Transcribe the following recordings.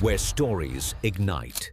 where stories ignite.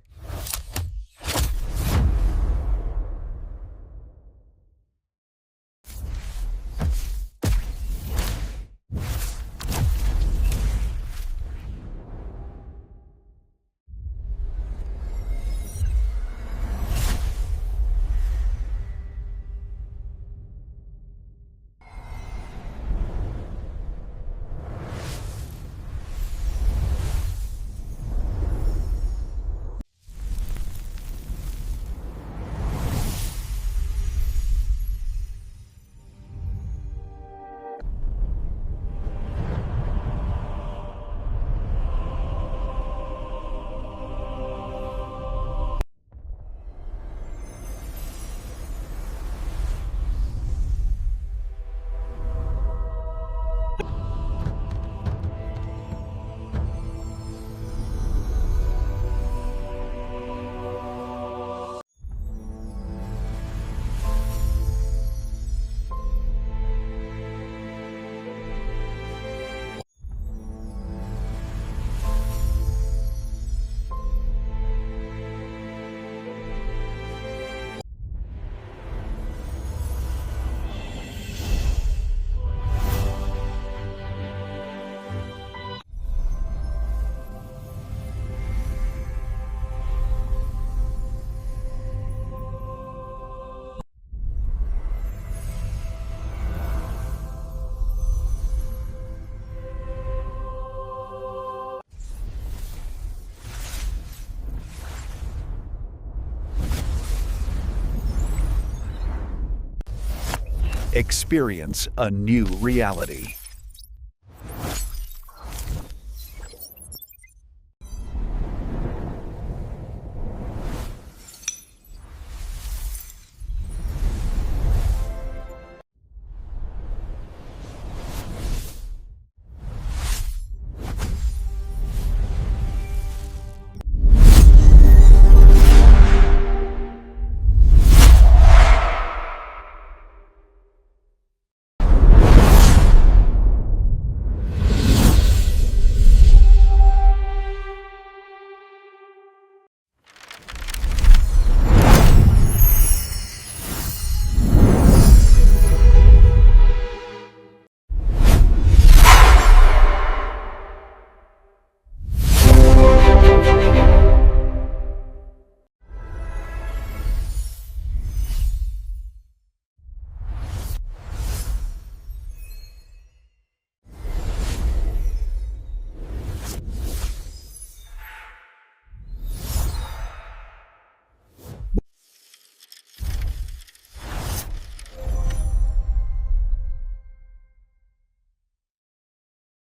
Experience a new reality.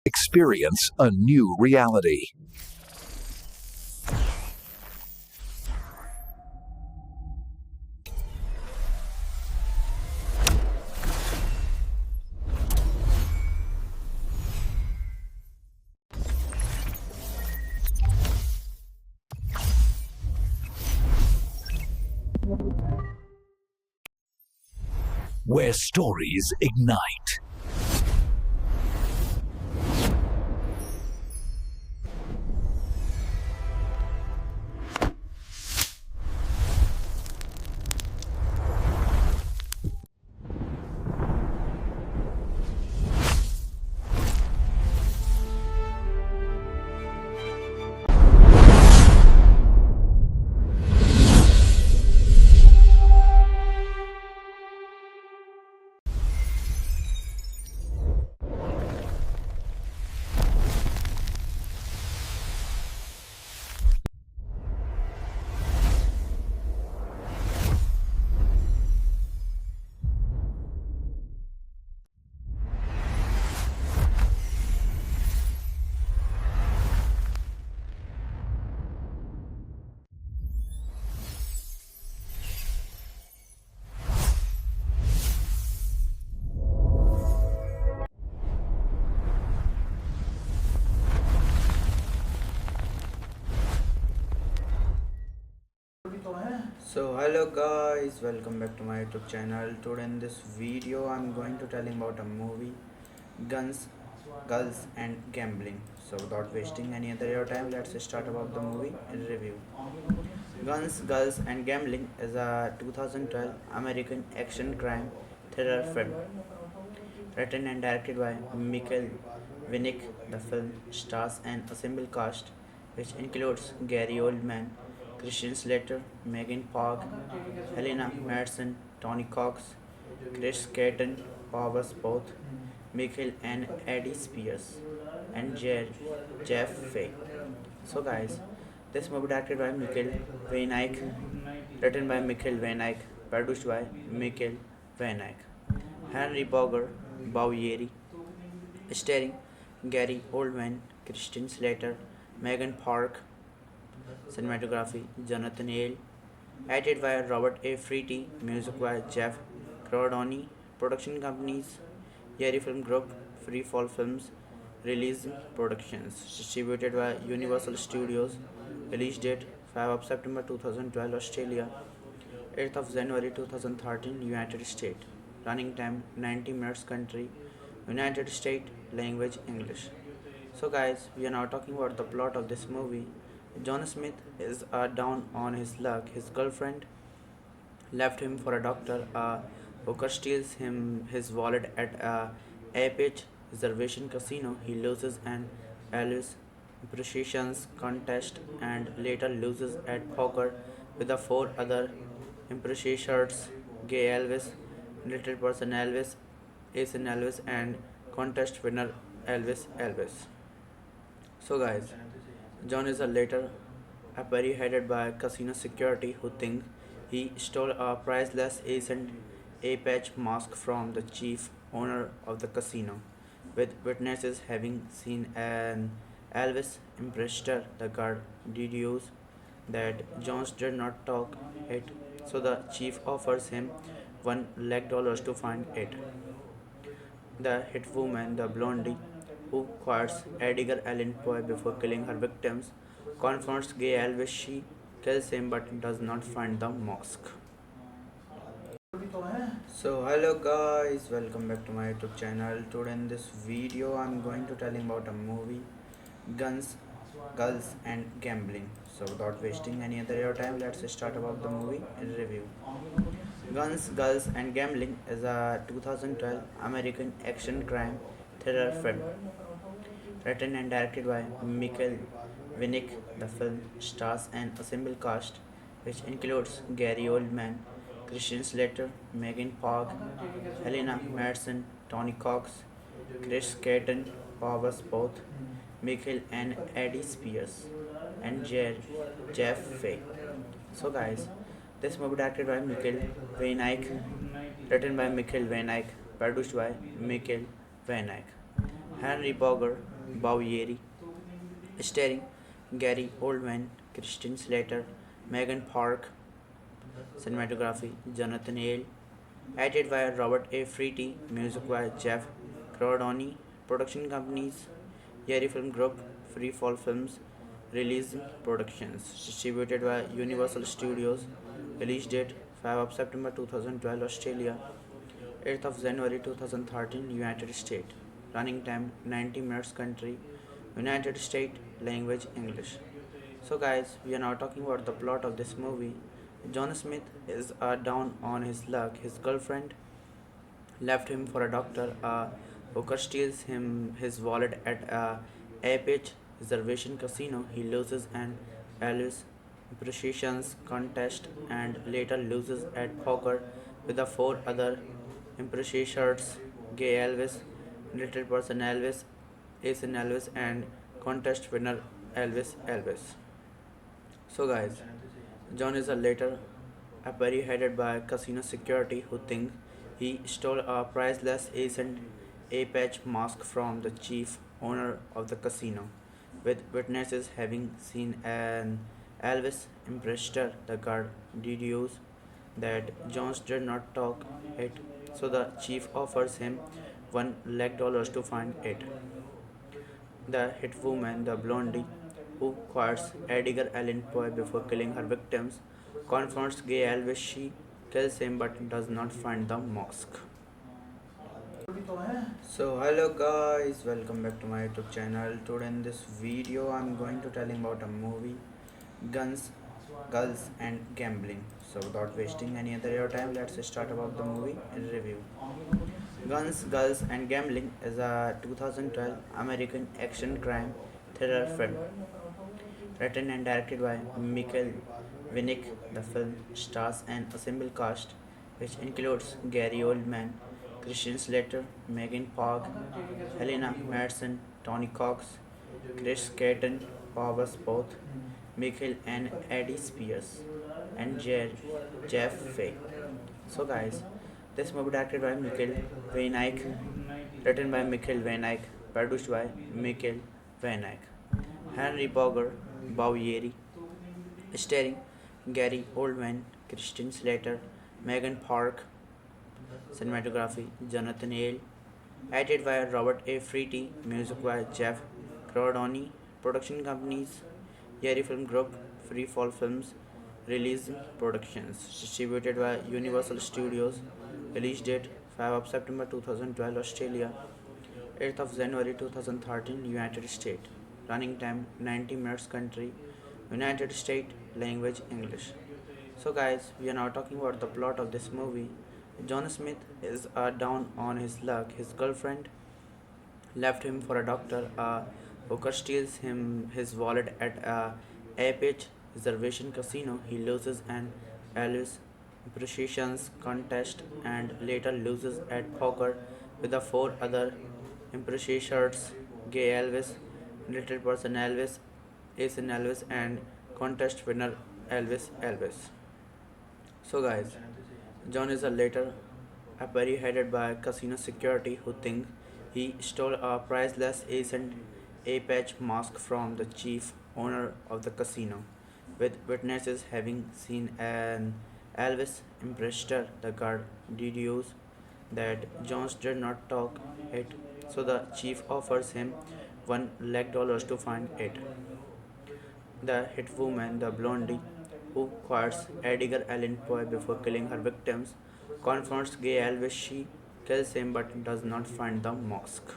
Experience a new reality. Where stories ignite. So hello guys, welcome back to my YouTube channel. Today in this video I'm going to telling about a movie Guns girls, and gambling. So, without wasting any other your time, let's start about the movie review. Guns, Girls, and Gambling is a 2012 American action crime thriller film written and directed by Michael Winnick. The film stars an ensemble cast which includes Gary Oldman, Christian Slater, Megan Park, Helena Madsen, Tony Cox, Chris Caton, Powers Both, Michael and Eddie Spears, and Jeff Fay. So, guys, this movie directed by Michael Weinreich, written by Michael Weinreich, produced by Michael Weinreich. Henry Bowyery, starring Gary Oldman, Christian Slater, Megan Park, cinematography Jonathan Yale, edited by Robert A. Freety, music by Jeff Cordoni, production companies Yeri Film Group, Free Fall Films, Release Productions, distributed by Universal Studios, release date 5 of September 2012, Australia, 8th of January 2013, United States, running time 90 minutes, country, United States, language English. So, guys, we are now talking about the plot of this movie. John Smith is down on his luck. His girlfriend left him for a doctor. A hooker steals him his wallet at a Apex reservation casino. He loses an Elvis impersonations contest and later loses at poker with the four other impersonators: Gay Elvis, Little Person Elvis, Ace Elvis, and contest winner Elvis. So, guys, John is a later apparently headed by casino security who think he stole a priceless ancient Apache mask from the chief owner of the casino, with witnesses having seen an Elvis imprestor. The guard deduces that Jones did not talk it, so the chief offers him $1 lakh to find it. The hit woman, the blondie, who quotes Edgar Allan Poe before killing her victims, confronts Gay Elvis. She kills him but does not find the mosque. So hello guys, welcome back to my YouTube channel. Today in this video I'm going to telling about a movie, Guns, Girls, and Gambling. So without wasting any other your time, let's start about the movie review. Guns, Girls, and Gambling is a 2012 American action crime thriller film written and directed by Michael Winnick. The film stars an ensemble cast which includes Gary Oldman, Christian Slater, Megan Park, Helena Madsen, Tony Cox, Chris Caton, Powers Both, Michael and Eddie Spears, and Jeff Fay. So, guys, this movie directed by Michael Weinreich, written by Michael Weinreich, produced by Michael Weinreich. Henry Bowyery, starring Gary Oldman, Christian Slater, Megan Park, cinematography Jonathan Yale, edited by Robert A. Freety, music by Jeff Cordoni, production companies Yeri Film Group, Free Fall Films, Release Productions, distributed by Universal Studios, release date 5 of September 2012, Australia, 8th of January 2013, United States, running time 90 minutes, country, United States, language English. So, guys, we are now talking about the plot of this movie. John Smith is down on his luck. His girlfriend left him for a doctor. A hooker steals him his wallet at a Apex reservation casino. He loses an Elvis impersonations contest and later loses at poker with the four other impersonators: Gay Elvis, Little Person Elvis, Ace Elvis, and contest winner Elvis. So, guys, John is a later apparently headed by casino security who think he stole a priceless ancient Apache mask from the chief owner of the casino, with witnesses having seen an Elvis imprestor. The guard deduces that Jones did not talk it, so the chief offers him $1 lakh to find it. The hit woman, the blondie, who quotes Edgar Allan Poe before killing her victims, confronts Gay Elvis. She kills him but does not find the mosque. So hello guys, welcome back to my YouTube channel. Today in this video I'm going to tell you about a movie, Guns, Girls and Gambling. So without wasting any other your time, let's start about the movie review. Guns, Girls and Gambling is a 2012 American action crime thriller film written and directed by Michael Winnick. The film stars an ensemble cast which includes Gary Oldman, Christian Slater, Megan Park, Helena Madsen, Tony Cox, Chris Caton, Powers Both, Michael and Eddie Spears, and Jeff Fay. So guys, this movie directed by Michael Weinreich, written by Michael Weinreich, produced by Michael Weinreich. Henry Bowyery, starring Gary Oldman, Christian Slater, Megan Park, cinematography Jonathan Hale, edited by Robert A. Freety, music by Jeff Cordoni, production companies Yeri Film Group, Free Fall Films, Release Productions, distributed by Universal Studios, release date 5 of September 2012 Australia, 8th of January 2013 United States, running time 90 minutes country, United States, language English. So guys, we are now talking about the plot of this movie. John Smith is down on his luck. His girlfriend left him for a doctor. Hooker steals him his wallet at a Apex reservation casino. He loses an Elvis impersonations contest and later loses at poker with the four other impersonators: Gay Elvis, Little Person Elvis, Ace Elvis, and contest winner Elvis. So guys, John is a later apparently headed by casino security who think he stole a priceless ancient Apache mask from the chief owner of the casino, with witnesses having seen an Elvis imprestor. The guard deduces that Jones did not talk it, so the chief offers him $1 lakh to find it. The hit woman, the blondie, who quotes Edgar Allan Poe before killing her victims, confronts Gay Elvis. She kills him but does not find the mosque.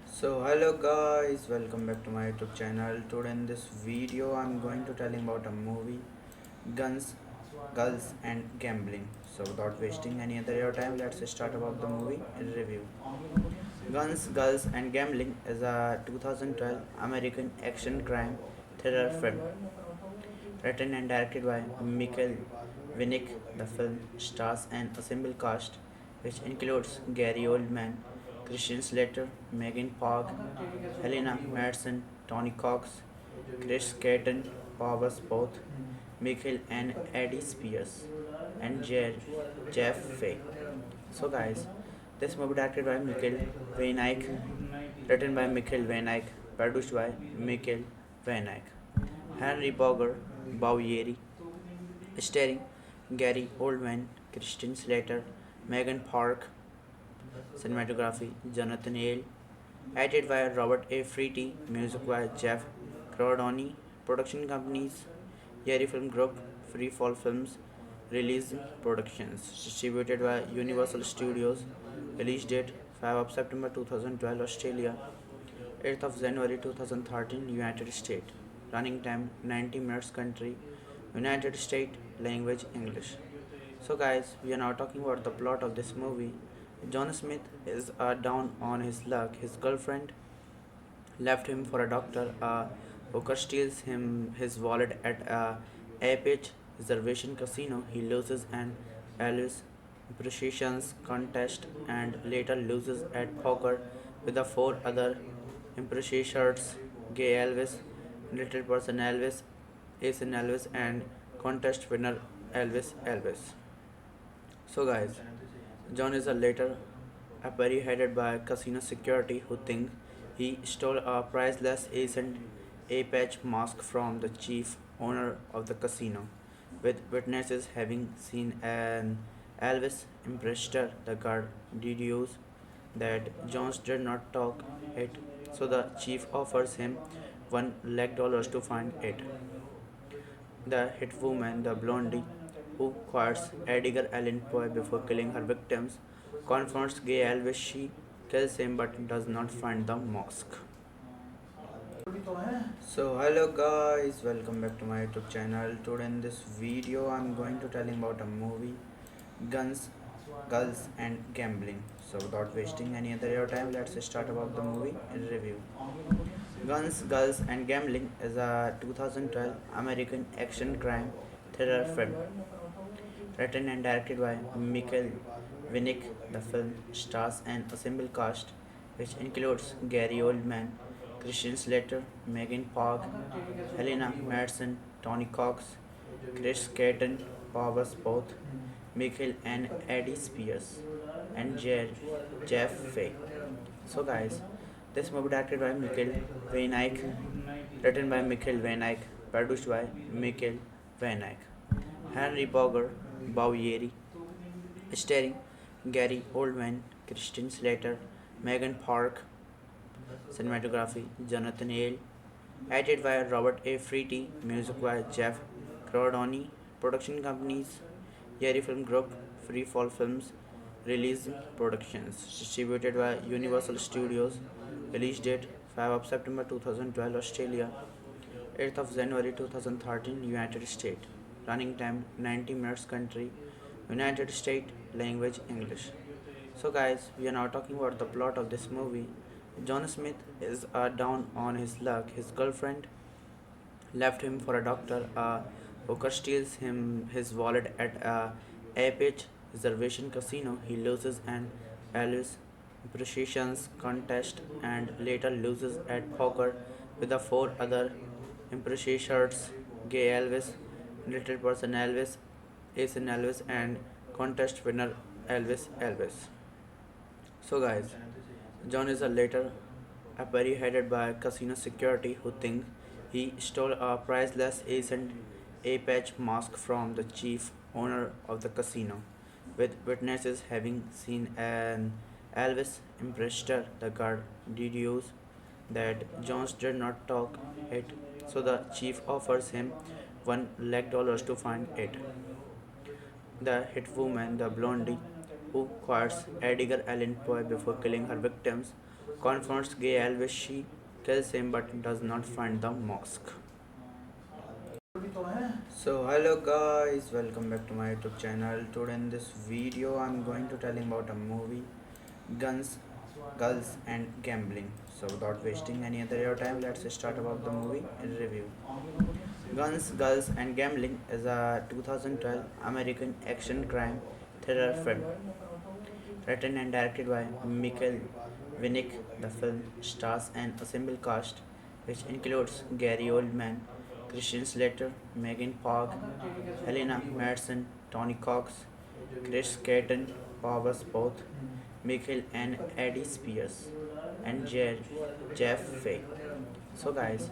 So hello guys, welcome back to my YouTube channel. Today in this video I'm going to tell you about a movie, Guns, Girls and Gambling. So without wasting any other your time, let's start about the movie review. Guns, Girls and Gambling is a 2012 American action crime thriller film written and directed by Michael Winnick. The film stars an ensemble cast which includes Gary Oldman, Christian Slater, Megan Park, Helena Madsen, Tony Cox, Chris Caton, Powers Both, Michael and Eddie Spears, and Jeff Fay. So guys, this movie directed by Michael Weinreich, written by Michael Weinreich, produced by Michael Weinreich. Henry Bowyery, starring Gary Oldman, Christian Slater, Megan Park, cinematography Jonathan Hale, edited by Robert A. Freety, music by Jeff Cordoni, production companies Yeri Film Group, Free Fall Films, Release Productions, distributed by Universal Studios, release date 5 of September 2012 Australia, 8th of January 2013 United States, running time 90 minutes country, United States, language English. So guys, we are now talking about the plot of this movie. John Smith is down on his luck. His girlfriend left him for a doctor. Hooker steals him his wallet at a Apex reservation casino. He loses an Elvis impersonations contest and later loses at poker with the four other impersonators: Gay Elvis, Little Person Elvis, Ace Elvis, and contest winner Elvis. So guys, John is a later apparently headed by casino security who think he stole a priceless ancient Apache mask from the chief owner of the casino, with witnesses having seen an Elvis imprestor. The guard deduces that Jones did not talk it, so the chief offers him $1 lakh to find it. The hit woman, the blondie, who quotes Edgar Allan Poe before killing her victims, confronts gay Elvis. She kills him but does not find the mosque. So hello guys, welcome back to my YouTube channel. Today in this video I'm going to telling about a movie, Guns, Girls and Gambling. So without wasting any other your time, let's start about the movie in review. Guns, Girls and Gambling is a 2012 American action crime thriller film written and directed by Michael Winnick. The film stars an ensemble cast which includes Gary Oldman, Christian Slater, Megan Park, Helena Madsen, Tony Cox, Chris Caton, Powers Both, Michael and Eddie Spears, and Jeff Fay. So guys, this movie directed by Michael Van Eyck, written by Michael Van Eyck, produced by Michael Van Eyck. Henry Bowyery, starring Gary Oldman, Christian Slater, Megan Park, cinematography Jonathan Hale, edited by Robert A. Freety, music by Jeff Cordoni, production companies Yeri Film Group, Free Fall Films, Release Productions, distributed by Universal Studios, release date 5 of September 2012 Australia, 8th of January 2013 United States, running time 90 minutes, country United States, language English. So guys, we are now talking about the plot of this movie. John Smith is down on his luck. His girlfriend left him for a doctor. A hooker steals him his wallet at a Apex reservation casino. He loses an Elvis impersonations contest and later loses at poker with the four other impersonators: Gay Elvis, Little Person Elvis, Ace Elvis, and contest winner Elvis. So guys, John is a later apparently headed by casino security who think he stole a priceless ancient Apache mask from the chief owner of the casino, with witnesses having seen an Elvis imprestor. The guard deduces that Jones did not talk it, so the chief offers him $1 lakh to find it. The hit woman, the blondie, who quotes Edgar Allan Poe before killing her victims, confronts Gay Elvis. She kills him but does not find the mosque. So hello guys, welcome back to my YouTube channel. Today in this video I'm going to telling about a movie, Guns, Girls and Gambling. So without wasting any other your time, let's start about the movie in review. Guns, Girls and Gambling is a 2012 American action crime thriller film written and directed by Michael Winnick. The film stars an ensemble cast which includes Gary Oldman, Christian Slater, Megan Park, Helena Madsen, Tony Cox, Chris Caton, Powers Both, Michael and Eddie Spears, and Jeff Fay. So guys,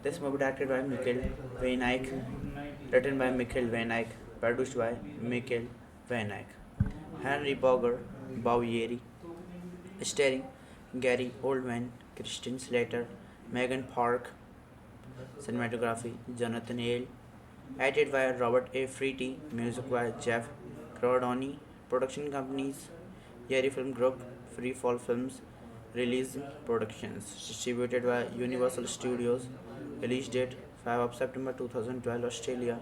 this movie directed by Michael Van Eyck, written by Michael Van Eyck, produced by Michael Van Eyck. Henry Bowyery, starring Gary Oldman, Christian Slater, Megan Park, cinematography Jonathan Hale, edited by Robert A. Freety, music by Jeff Cordoni, production companies Yeri Film Group, Free Fall Films, Release Productions, distributed by Universal Studios, release date 5 of September 2012 Australia,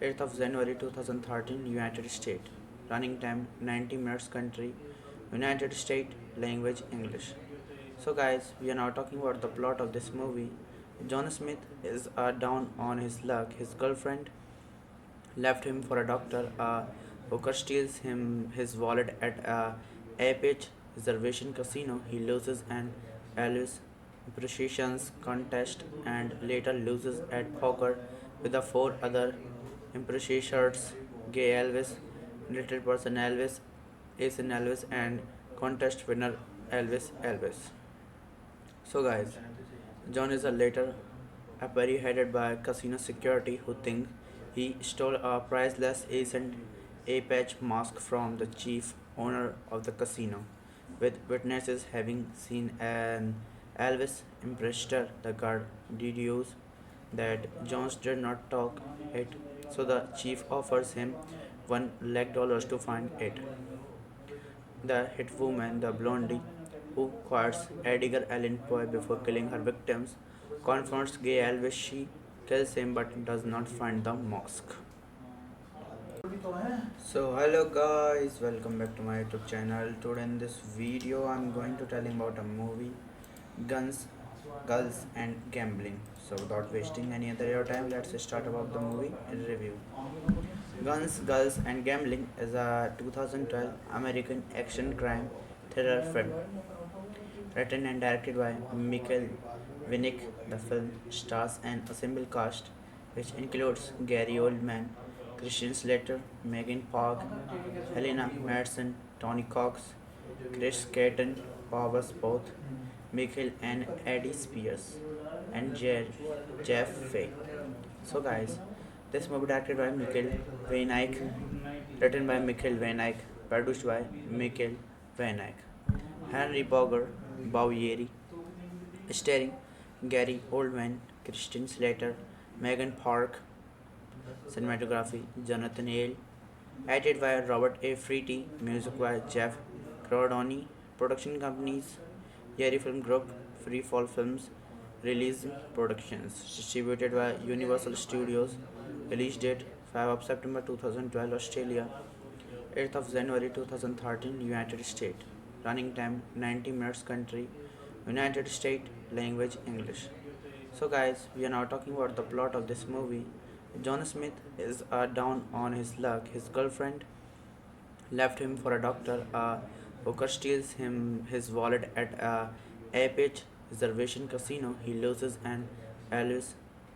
8th of January 2013 United States, running time 90 minutes, country United States, language English. So guys, we are now talking about the plot of this movie. John Smith is down on his luck. His girlfriend left him for a doctor. A hooker steals his wallet at a Apex reservation casino. He loses an Elvis impersonations contest and later loses at poker with the four other impersonators: Gay Elvis, Little Person Elvis, Ace Elvis, and contest winner Elvis. So guys, John is a later apparently headed by casino security who think he stole a priceless ancient Apache mask from the chief owner of the casino, with witnesses having seen an Elvis imprestor. The guard deduces that Jones did not talk it, so the chief offers him $1 lakh to find it. The hit woman, the blondie, who quotes Edgar Allan Poe before killing her victims, confronts Gay Elvis. She kills him but does not find the mosque. So hello guys, welcome back to my YouTube channel. Today in this video I'm going to tell you about a movie, Guns, Girls and Gambling. So without wasting any other your time, let's start about the movie review. Guns, Girls and Gambling is a 2012 American action crime thriller film written and directed by Michael Winnick. The film stars an ensemble cast which includes Gary Oldman, Christian Slater, Megan Park, Helena Madsen, Tony Cox, Chris Caton, Powers Both, Michael and Eddie Spears, and Jeff Fay. So guys, this movie directed by Michael Weinreich, written by Michael Weinreich, produced by Michael Weinreich. Henry Bowyery, starring Gary Oldman, Christian Slater, Megan Park, cinematography Jonathan Hale, edited by Robert A. Freety, music by Jeff Cordoni, production companies Yeri Film Group, Free Fall Films, Release Productions, distributed by Universal Studios, release date 5 of September 2012, Australia, 8th of January 2013, United States, running time 90 minutes, country United States, language English. So guys, we are now talking about the plot of this movie. John Smith is down on his luck. His girlfriend left him for a doctor. A hooker steals him his wallet at a Apex reservation casino. He loses an Elvis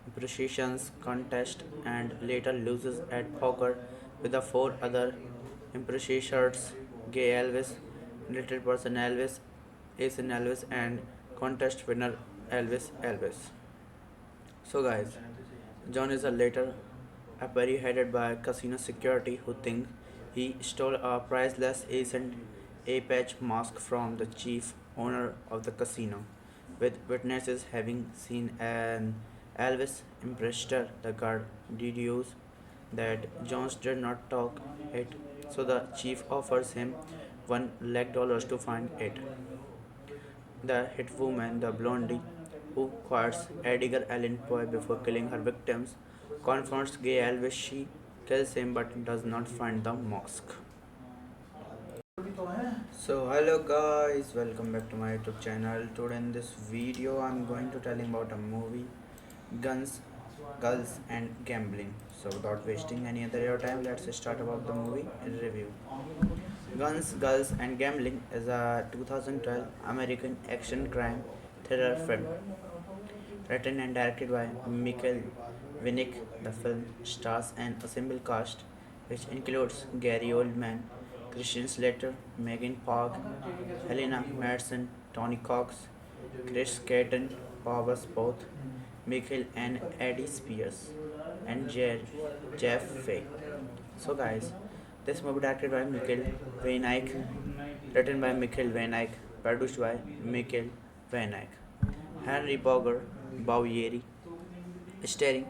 impersonations contest and later loses at poker with the four other impersonators: Gay Elvis, Little Person Elvis, Ace Elvis, and contest winner Elvis. So guys, John is a later apparently headed by casino security who think he stole a priceless ancient Apache mask from the chief owner of the casino, with witnesses having seen an Elvis imprestor. The guard deduces that Jones did not talk it, so the chief offers him $1 lakh to find it. The hit woman, the blondie, who quotes Edgar Allan Poe before killing her victims, confronts Gay Elvis. She kills him but does not find the mosque. So hello guys, welcome back to my YouTube channel. Today in this video I'm going to tell you about a movie, Guns, Girls and Gambling. So without wasting any other your time, let's start about the movie review. Guns, Girls and Gambling is a 2012 American action crime thriller film written and directed by Michael Winnick. The film stars an ensemble cast which includes Gary Oldman, Christian Slater, Megan Park, Helena Madsen, Tony Cox, Chris Caton, Powers Both, Michael and Eddie Spears, and Jeff Fay. So guys, this movie directed by Michael Weinreich, written by Michael Weinreich, produced by Michael Weinreich. Henry Bowyery, starring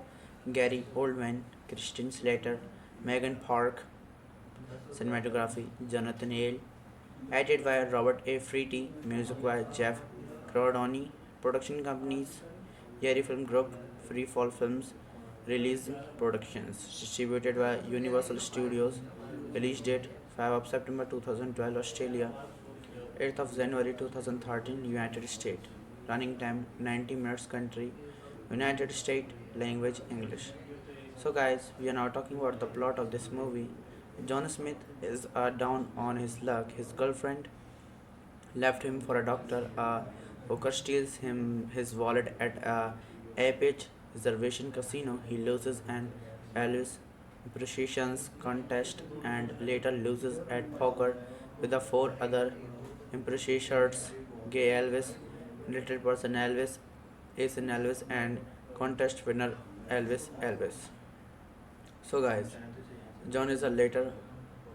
Gary Oldman, Christian Slater, Megan Park, cinematography Jonathan Hale, edited by Robert A. Freety, music by Jeff Cordoni, production companies Yeri Film Group, Free Fall Films, Release Productions, distributed by Universal Studios, release date 5 of September 2012, Australia, 8th of January 2013, United States, running time 90 minutes, country United States, language English. So guys, we are now talking about the plot of this movie. John Smith is down on his luck. His girlfriend left him for a doctor. A hooker steals him his wallet at a Apex reservation casino. He loses an Elvis impersonations contest and later loses at poker with the four other impersonators: Gay Elvis, Little Person Elvis, Ace Elvis, and contest winner Elvis. So guys, John is a later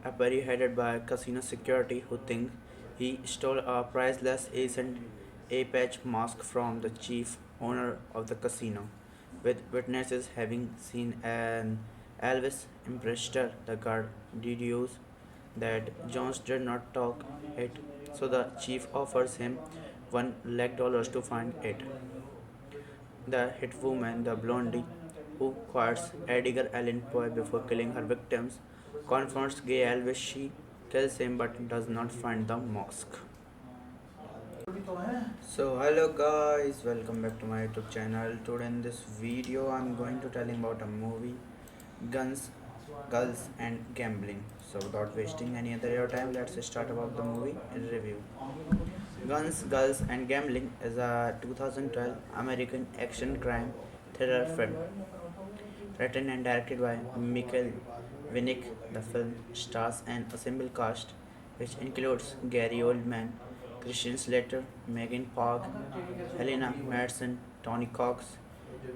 apparently headed by casino security who think he stole a priceless ancient Apache mask from the chief owner of the casino, with witnesses having seen an Elvis imprestor. The guard deduces that Jones did not talk it. So the chief offers him $1 lakh to find it. The hit woman, the blondie, who quotes Edgar Allan Poe before killing her victims, confronts Gay Elvis. She kills him but does not find the mosque. So hello guys, welcome back to my YouTube channel. Today in this video I'm going to tell you about a movie, Guns, Girls and Gambling. So without wasting any other your time, let's start about the movie in review. Guns, Girls and Gambling is a 2012 American action crime thriller film written and directed by Michael Winnick. The film stars an ensemble cast which includes Gary Oldman, Christian Slater, Megan Park, Helena Madsen, Tony Cox,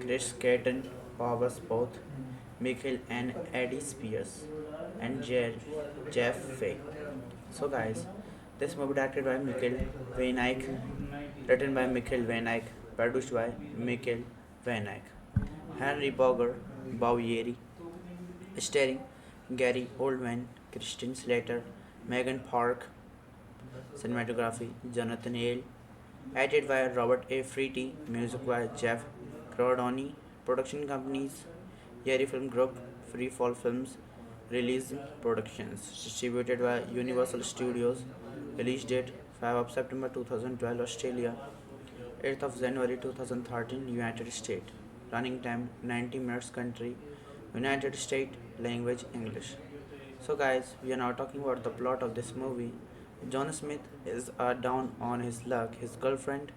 Chris Caton, Powers Both, Michael and Eddie Spears, and Jeff Fay. So guys, this movie directed by Michael Weinreich, written by Michael Weinreich, produced by Michael Weinreich. Henry Bowyer, starring Gary Oldman, Christian Slater, Megan Park, cinematography Jonathan Hale, edited by Robert A. Freety, music by Jeff Cordoni, production companies Yeri Film Group, Freefall Films, Release Productions, distributed by Universal Studios, release date 5 of September 2012 Australia, 8th of January 2013 United States, running time 90 minutes, country United States, language English. So guys, we are now talking about the plot of this movie. John Smith is down on his luck. His girlfriend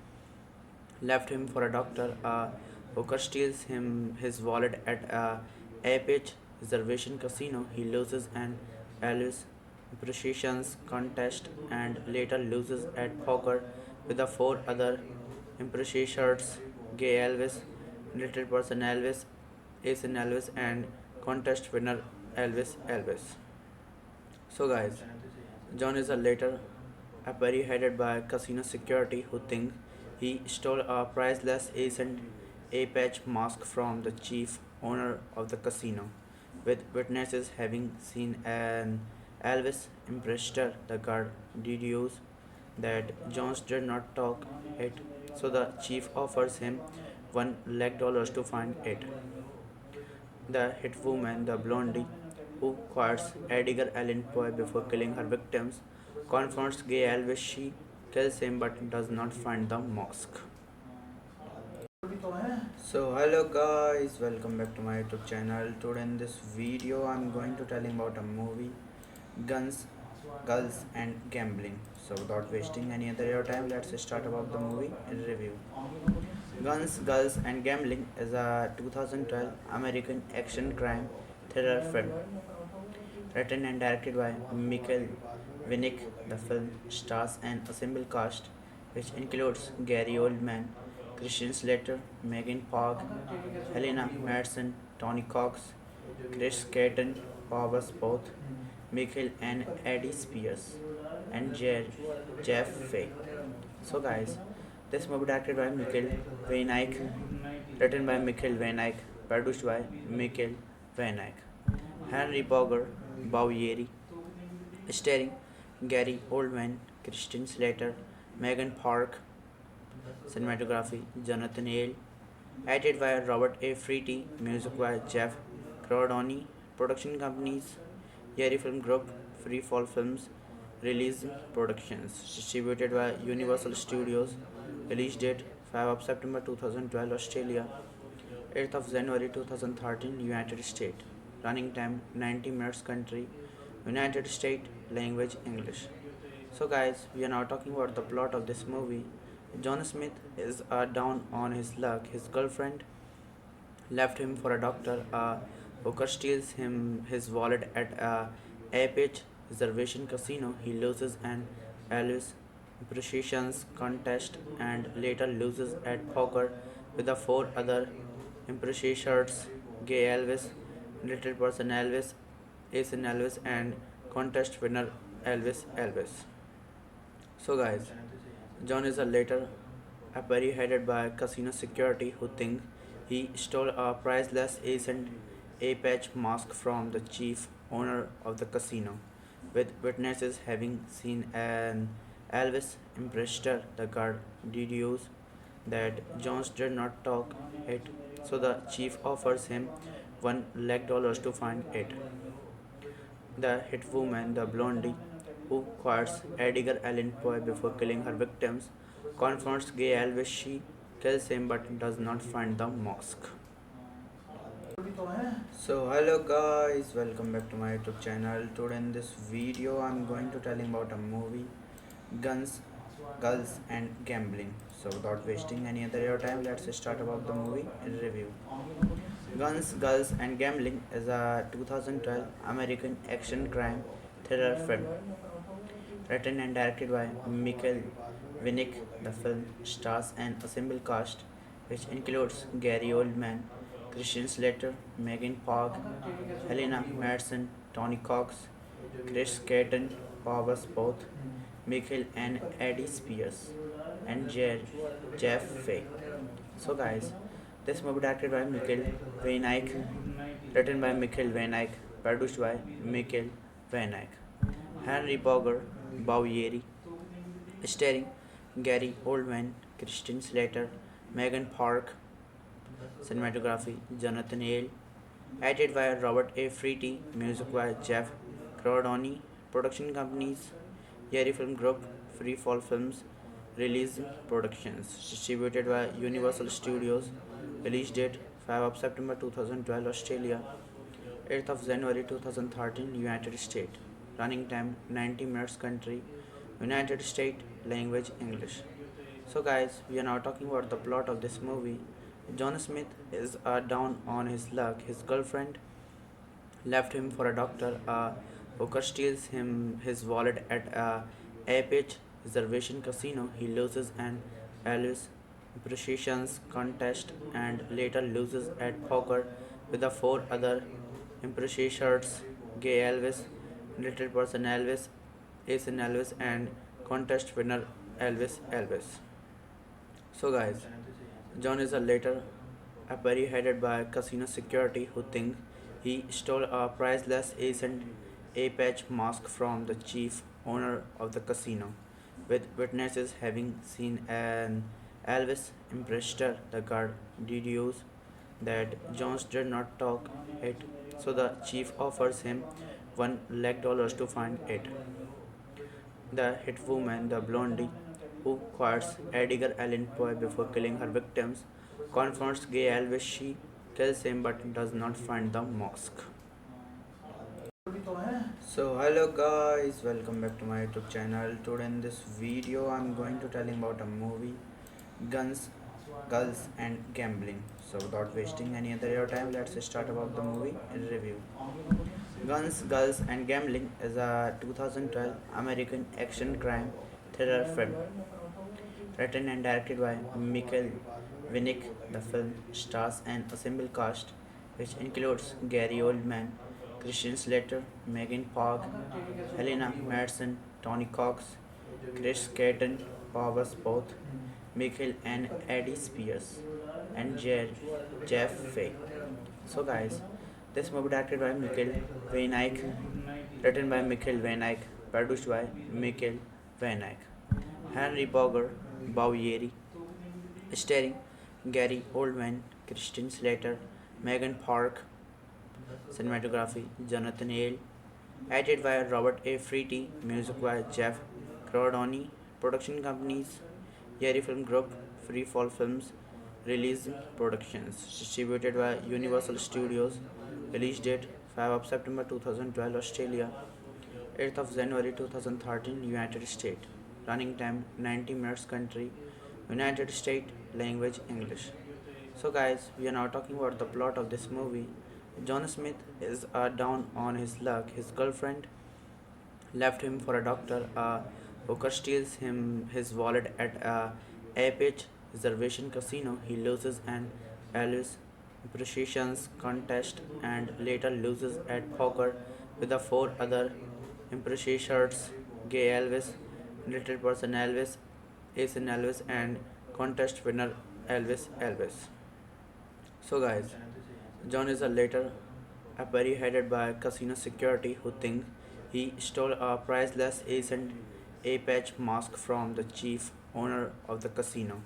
left him for a doctor. A hooker steals him his wallet at a Apex reservation casino. He loses an Elvis impersonations contest and later loses at poker with the four other impersonators: Gay Elvis, Little Person Elvis, Ace Elvis, and contest winner Elvis. So guys, John is a later apparently headed by casino security who think he stole a priceless ancient Apache mask from the chief owner of the casino, with witnesses having seen an Elvis imprestor. The guard deduces that Jones did not talk it, so the chief offers him $1 lakh to find it. The hit woman, the blondie, who quotes Edgar Allan Poe before killing her victims, confronts Gay Elvis. She kills him but does not find the mosque. So hello guys, welcome back to my YouTube channel. Today in this video I'm going to tell you about a movie, Guns, Girls and Gambling. So without wasting any other your time, let's start about the movie in review. Guns, Girls and Gambling is a 2012 American action crime thriller film written and directed by Michael Winnick. The film stars an ensemble cast which includes Gary Oldman, Christian Slater, Megan Park, Helena Madsen, Tony Cox, Chris Caton, Powers Both, Michael and Eddie Spears, and Jeff Fay. So guys, this movie directed by Michael Weinreich, written by Michael Weinreich, produced by Michael Weinreich. Henry Bowyer, starring Gary Oldman, Christian Slater, Megan Park, cinematography Jonathan Hale, edited by Robert A. Freety, music by Jeff Cordoni, production companies Yeri Film Group, Freefall Films, Release Productions, distributed by Universal Studios, release date 5 of September 2012 Australia, 8th of January 2013 United States, running time 90 minutes, country United States, language English. So guys, we are now talking about the plot of this movie. John Smith is down on his luck. His girlfriend left him for a doctor. A hooker steals him his wallet at a Apex reservation casino. He loses an Elvis impersonations contest and later loses at poker with the four other impersonators: Gay Elvis, Little Person Elvis, Ace Elvis, and contest winner Elvis. So guys, John is a later apparently headed by casino security who think he stole a priceless ancient Apache mask from the chief owner of the casino, with witnesses having seen an Elvis imprestor. The guard deduces that Jones did not talk it, so the chief offers him $1 lakh to find it. The hit woman, the blondie, who quotes Edgar Allan Poe before killing her victims, confronts gay Elvis. She kills him but does not find the mosque. So hello guys, welcome back to my YouTube channel. Today in this video I'm going to telling about a movie, Guns, Girls and Gambling. So without wasting any other your time, let's start about the movie review. Guns, Girls and Gambling is a 2012 American action crime thriller film written and directed by Michael Winnick. The film stars an assembled cast which includes Gary Oldman, Christian Slater, Megan Park, Helena Madsen, Tony Cox, Chris Caton, Powers Both, Michael and Eddie Spears, and Jeff Fay. So guys, this movie directed by Michael Van Eyck, written by Michael Van Eyck, produced by Michael Van Eyck. Henry Bowyery, starring Gary Oldman, Christian Slater, Megan Park, cinematography Jonathan Hale, edited by Robert A. Freety, music by Jeff Cordoni, production companies Yeri Film Group, Free Fall Films, Release Productions, distributed by Universal Studios, release date 5 of September 2012, Australia, 8th of January 2013, United States, running time 90 minutes, country, United States, language English. So guys, we are now talking about the plot of this movie. John Smith is down on his luck. His girlfriend left him for a doctor. A hooker steals him his wallet at a Apex reservation casino. He loses an Elvis impersonations contest and later loses at poker with the four other impersonators: Gay Elvis, Little Person Elvis, Ace Elvis, and contest winner Elvis. So guys, John is a later apprehended by casino security who think he stole a priceless ancient Apache mask from the chief owner of the casino, with witnesses having seen an Elvis imprestor. The guard deduces that Jones did not talk it, so the chief offers him $1 lakh to find it. The hit woman, the blondie, who quotes Edgar Allan Poe before killing her victims, confronts gay Elvis. She kills him but does not find the mosque. So hello guys, welcome back to my YouTube channel. Today in this video I'm going to telling about a movie, Guns, Girls and Gambling. So without wasting any other your time, let's start about the movie review. Guns, Girls and Gambling is a 2012 American action crime thriller film written and directed by Michael Winnick. The film stars an assembled cast which includes Gary Oldman, Christian Slater, Megan Park, Helena Madsen, Tony Cox, Chris Caton, Powers Both, Michael and Eddie Spears, and Jeff Fay. So guys, this movie directed by Michael Van Eyck, written by Michael Van Eyck, produced by Michael Van Eyck. Henry Bowyery, starring Gary Oldman, Christian Slater, Megan Park, cinematography Jonathan Hale, edited by Robert A. Freety, music by Jeff Cordoni, production companies Yeri Film Group, Free Fall Films, Release Productions, distributed by Universal Studios, release date 5 of September 2012, Australia, 8th of January 2013, United States, running time 90 minutes, country, United States, language English. So guys, we are now talking about the plot of this movie. John Smith is down on his luck. His girlfriend left him for a doctor. A hooker steals his wallet at a Apex reservation casino. He loses an Elvis impersonations contest and later loses at poker with the four other impersonators: Gay Elvis, Little Person Elvis, Ace Elvis, and contest winner Elvis. So guys, John is a later apprehended by casino security who think He stole a priceless ancient eye-patch mask from the chief owner of the casino,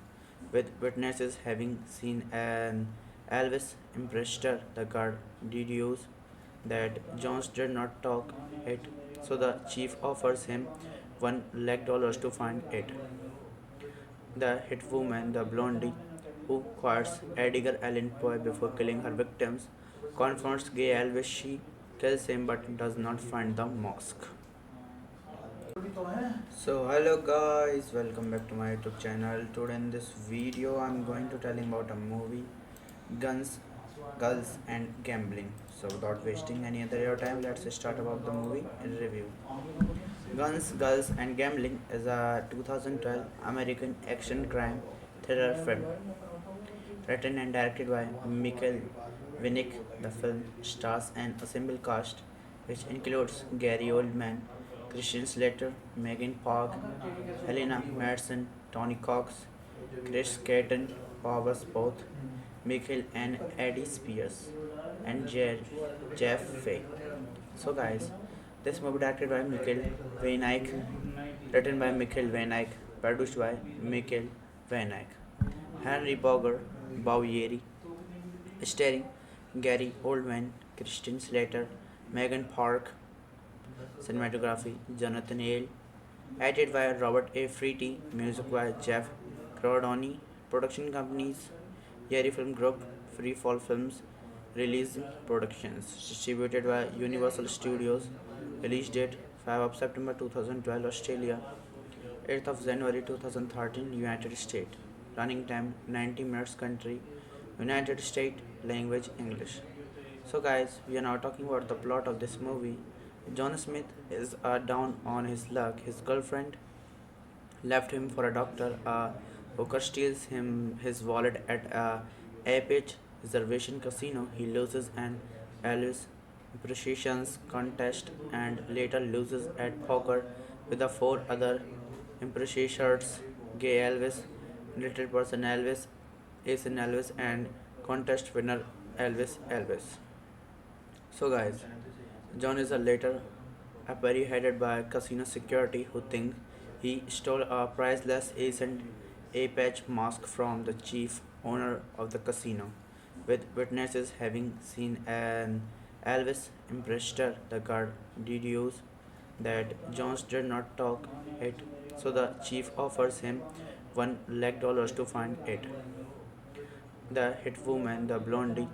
with witnesses having seen an Elvis imprestor. The guard deduces that Jones did not talk it, so the chief offers him $1 lakh to find it. The hitwoman, the blondie, who quotes Edgar Allan Poe before killing her victims, confronts Gay Elvis. She kills him but does not find the mask. So hello guys, welcome back to my YouTube channel. Today in this video I'm going to tell you about a movie, Guns, Girls and Gambling. So without wasting any other your time, let's start about the movie review. Guns, Girls and Gambling is a 2012 American action crime thriller film written and directed by Michael Winnick. The film stars an ensemble cast which includes Gary Oldman, Christian Slater, Megan Park, Helena Madsen, Tony Cox, Chris Caton, Powers Both, Michael and Eddie Spears, and Jeff Fay. So guys, this movie directed by Michael Van Eyck, written by Michael Van Eyck, produced by Michael Van Eyck. Henry Bowyery, starring Gary Oldman, Christian Slater, Megan Park, cinematography Jonathan Hale, edited by Robert A. Freety, music by Jeff Cordoni, production companies Yeri Film Group, Free Fall Films, Release Productions, distributed by Universal Studios, release date 5 of September 2012, Australia, 8th of January 2013, United States, running time 90 minutes, country United States, language English. So guys, we are now talking about the plot of this movie. John Smith is down on his luck. His girlfriend left him for a doctor. A hooker steals him his wallet at a Apex reservation casino. He loses an Elvis impersonations contest and later loses at poker with the four other impersonators: Gay Elvis, Little Person Elvis, Ace Elvis, and contest winner Elvis. So guys, John is a later apparently headed by casino security who think he stole a priceless ancient eye-patch mask from the chief owner of the casino, with witnesses having seen an Elvis imprestor. The guard deduces that Jones did not talk it, so the chief offers him $1 lakh to find it. The hitwoman, the blondie,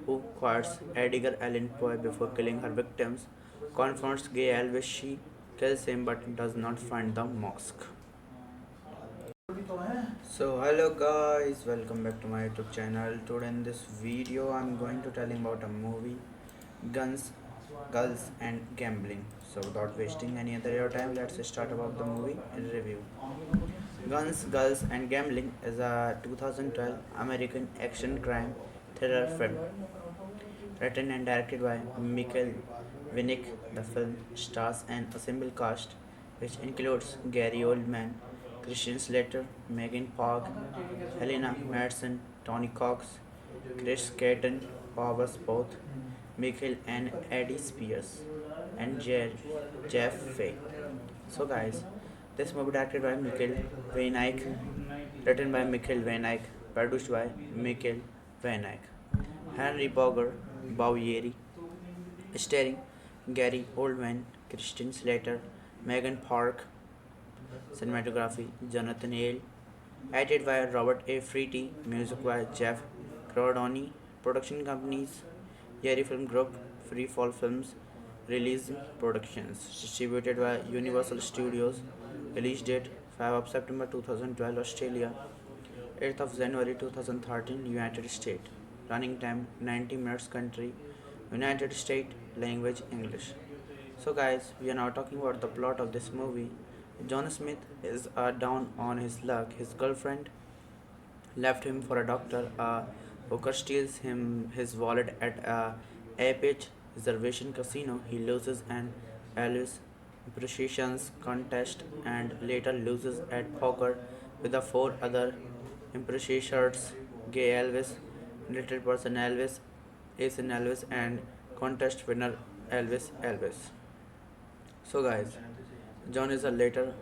who quotes Edgar Allan Poe before killing her victims, confronts Gay Elvis. She kills him but does not find the mask. So hello guys, welcome back to my YouTube channel. Today in this video I'm going to tell you about a movie, Guns, Girls and Gambling. So without wasting any other your time, let's start about the movie review. Guns, Girls and Gambling is a 2012 American action crime thriller film written and directed by Michael Winnick. The film stars an ensemble cast which includes Gary Oldman, Christian Slater, Megan Park, Helena Madsen, Tony Cox, Chris Caton, Powers Both, Michael and Eddie Spears, and Jeff Fay. So guys, this movie directed by Michael Van Eyck, written by Michael Van Eyck, produced by Michael Van Eyck. Henry Bowyery, starring Gary Oldman, Christian Slater, Megan Park, cinematography Jonathan Hale, edited by Robert A. Freety, music by Jeff Cordoni, production companies Yeri Film Group, Free Fall Films, Release Productions, distributed by Universal Studios, release date 5 of September 2012, Australia, 8th of January 2013, United States, running time 90 minutes, country United States, language English. So guys, we are now talking about the plot of this movie. John Smith is down on his luck. His girlfriend left him for a doctor. A hooker steals him his wallet at a Apex reservation casino. He loses an Elvis impersonations contest and later loses at poker with the four other impersonators: Gay Elvis, Little Person Elvis, Ace Elvis, and contest winner Elvis. So guys, John is a later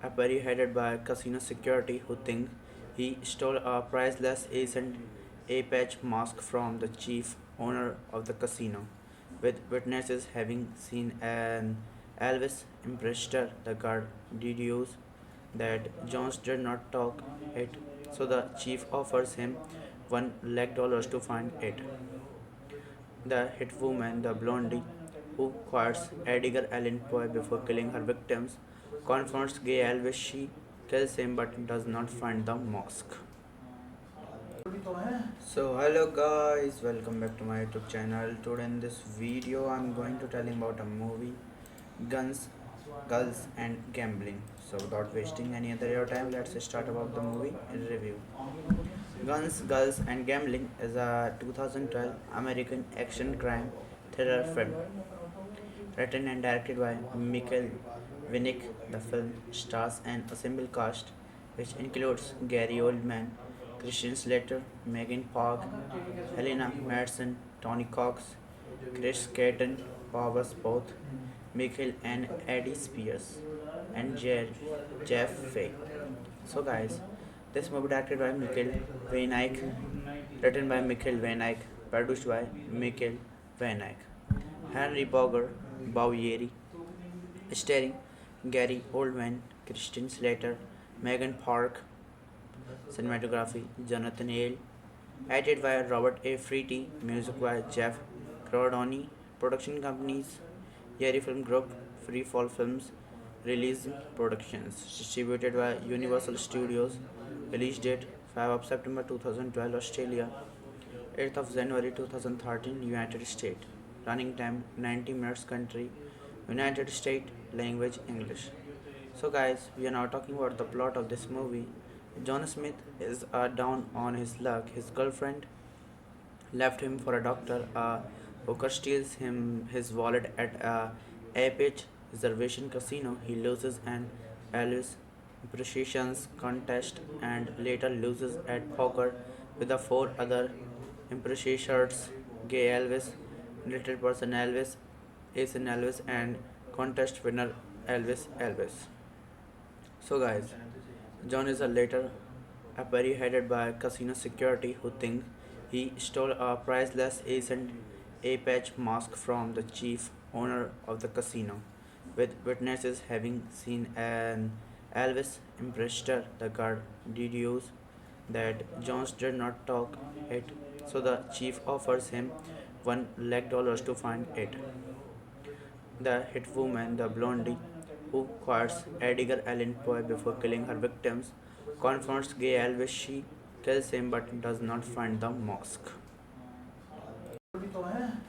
apprehended by casino security who think he stole a priceless ancient A-patch mask from the chief owner of the casino, with witnesses having seen an Elvis imprestor. The guard deduces that Jones did not talk it, so the chief offers him $1 lakh to find it. The hit woman, the blondie, who quotes Edgar Allan Poe before killing her victims, confronts Gay Elvis. She kills him but does not find the mosque. So hello guys, welcome back to my YouTube channel. Today in this video I'm going to tell you about a movie, Guns, Girls and Gambling. So without wasting any other your time, let's start about the movie review. Guns, Girls and Gambling is a 2012 American action crime thriller film written and directed by Michael Winnick. The film stars an ensemble cast which includes Gary Oldman, Christian Slater, Megan Park, Helena Madsen, Tony Cox, Chris Caton, powers both Michael and Eddie Spears, and Jeff Fay. So guys, this movie directed by Michael Van Eyck, written by Michael Van Eyck, produced by Michael Van Eyck. Henry Bowyery, starring Gary Oldman, Christian Slater, Megan Park, cinematography Jonathan Hale, edited by Robert A. Freety, music by Jeff Cordoni, production companies Yeri Film Group, Freefall Films, Release Productions, distributed by Universal Studios, release date 5 of September 2012 Australia, 8th of January 2013 United States, running time 90 minutes, country United States, language English. So guys, we are now talking about the plot of this movie. John Smith is down on his luck. His girlfriend left him for a doctor. A hooker steals him his wallet at a Apex reservation casino. He loses an Elvis impersonations contest and later loses at poker with the four other impersonators: Gay Elvis, Little Person Elvis, Asian Elvis, and contest winner Elvis. So guys, John is a later apprehended by casino security who think he stole a priceless ancient A-patch mask from the chief owner of the casino, with witnesses having seen an Elvis imprestor. The guard deduces that Jones did not talk it, so the chief offers him $1 lakh to find it. The hit woman, the blondie, who quotes Edgar Allan Poe before killing her victims, confronts Gay Elvis. She kills him but does not find the mosque.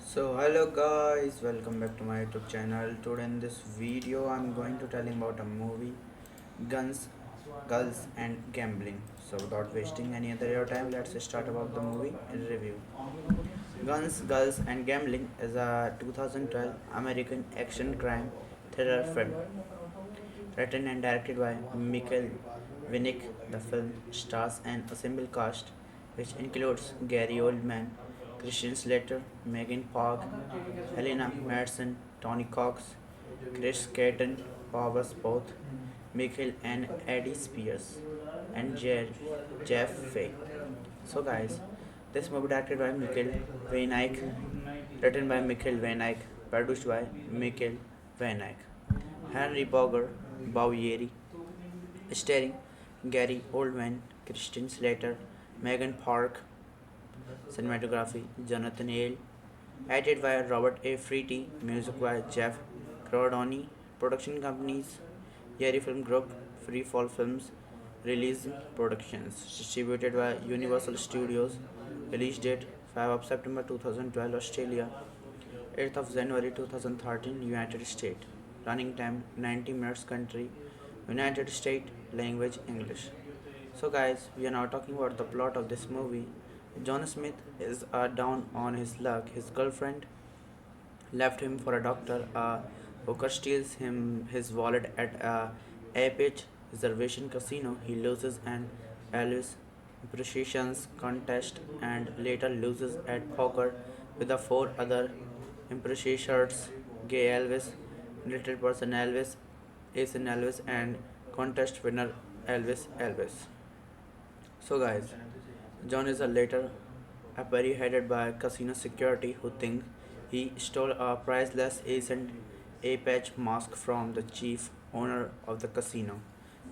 So hello guys, welcome back to my YouTube channel. Today in this video I'm going to tell you about a movie, Guns, Girls and Gambling. So without wasting any other your time, let's start about the movie review. Guns, Girls and Gambling is a 2012 American action crime thriller film written and directed by Michael Winnick. The film stars an ensemble cast which includes Gary Oldman, Christian Slater, Megan Park, Helena Madsen, Tony Cox, Chris Caton, powers both Michael and Eddie Spears, and Jeff Fay. So guys, this movie directed by Michael Van Eyck, written by Michael Van Eyck, produced by Michael Van Eyck. Henry Bowyery, starring Gary Oldman, Christian Slater, Megan Park, cinematography Jonathan Hale, edited by Robert A. Freety, music by Jeff Cordoni, production companies Yeri Film Group, Freefall Films, Release Productions, distributed by Universal Studios, release date 5 of September 2012 Australia, 8th of January 2013 United States, running time 90 minutes, country United States, language English. So guys, we are now talking about the plot of this movie. John Smith is down on his luck. His girlfriend left him for a doctor. A hooker steals him his wallet at a Apex reservation casino. He loses an Elvis impersonations contest and later loses at poker with the four other impersonators: Gay Elvis, little person Elvis, Ace Elvis, and contest winner Elvis. So guys, John is a later apparently headed by casino security who think he stole a priceless ancient A-patch mask from the chief owner of the casino,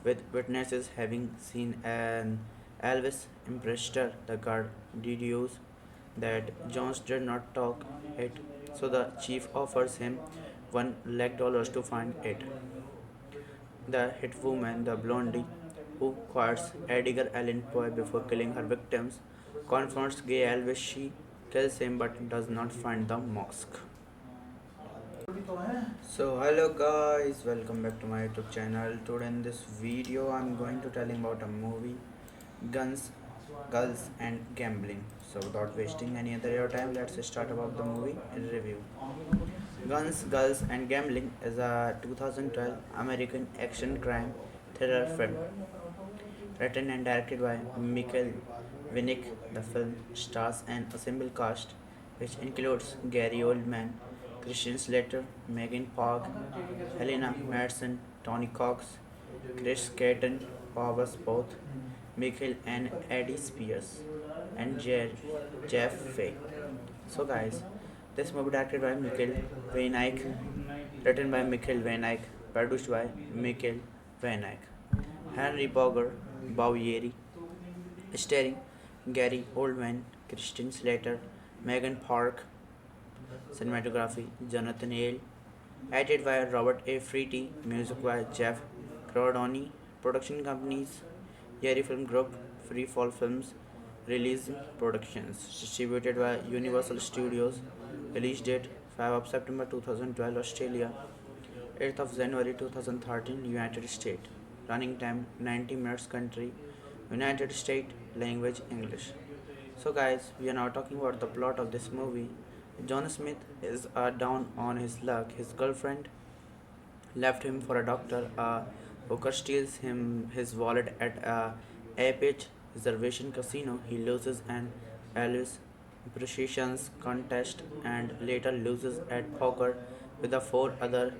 with witnesses having seen an Elvis imprestor. The guard deduces that Jones did not talk it, so the chief offers him $1 lakh to find it. The hit woman, the blondie, who quotes Edgar Allan Poe before killing her victims, confronts Gay Elvis. She kills him but does not find the mosque. So hello guys, welcome back to my YouTube channel. Today in this video I'm going to tell you about a movie, Guns, Girls and Gambling. So without wasting any other your time, let's start about the movie review. Guns, Girls and Gambling is a 2012 American action crime thriller film written and directed by Michael Winnick. The film stars an assembled cast which includes Gary Oldman, Christian Slater, Megan Park, Helena Madsen, Tony Cox, Chris Caton, Powers Both, Michael and Eddie Spears, and Jeff Fay. So guys, this movie directed by Michael Van Eyck, written by Michael Van Eyck, produced by Michael Van Eyck. Henry Bowyery, starring Gary Oldman, Christian Slater, Megan Park, cinematography Jonathan Hale, edited by Robert A. Freety, music by Jeff Cordoni, production companies Yeri Film Group, Free Fall Films, Release Productions, distributed by Universal Studios, release date 5 of September 2012, Australia, 8th of January 2013, United States, running time 90 minutes, country, United States, language English. So guys, we are now talking about the plot of this movie. John Smith is down on his luck. His girlfriend left him for a doctor. A hooker steals him his wallet at a airport reservation casino. He loses an Elvis impressions contest and later loses at poker with the four other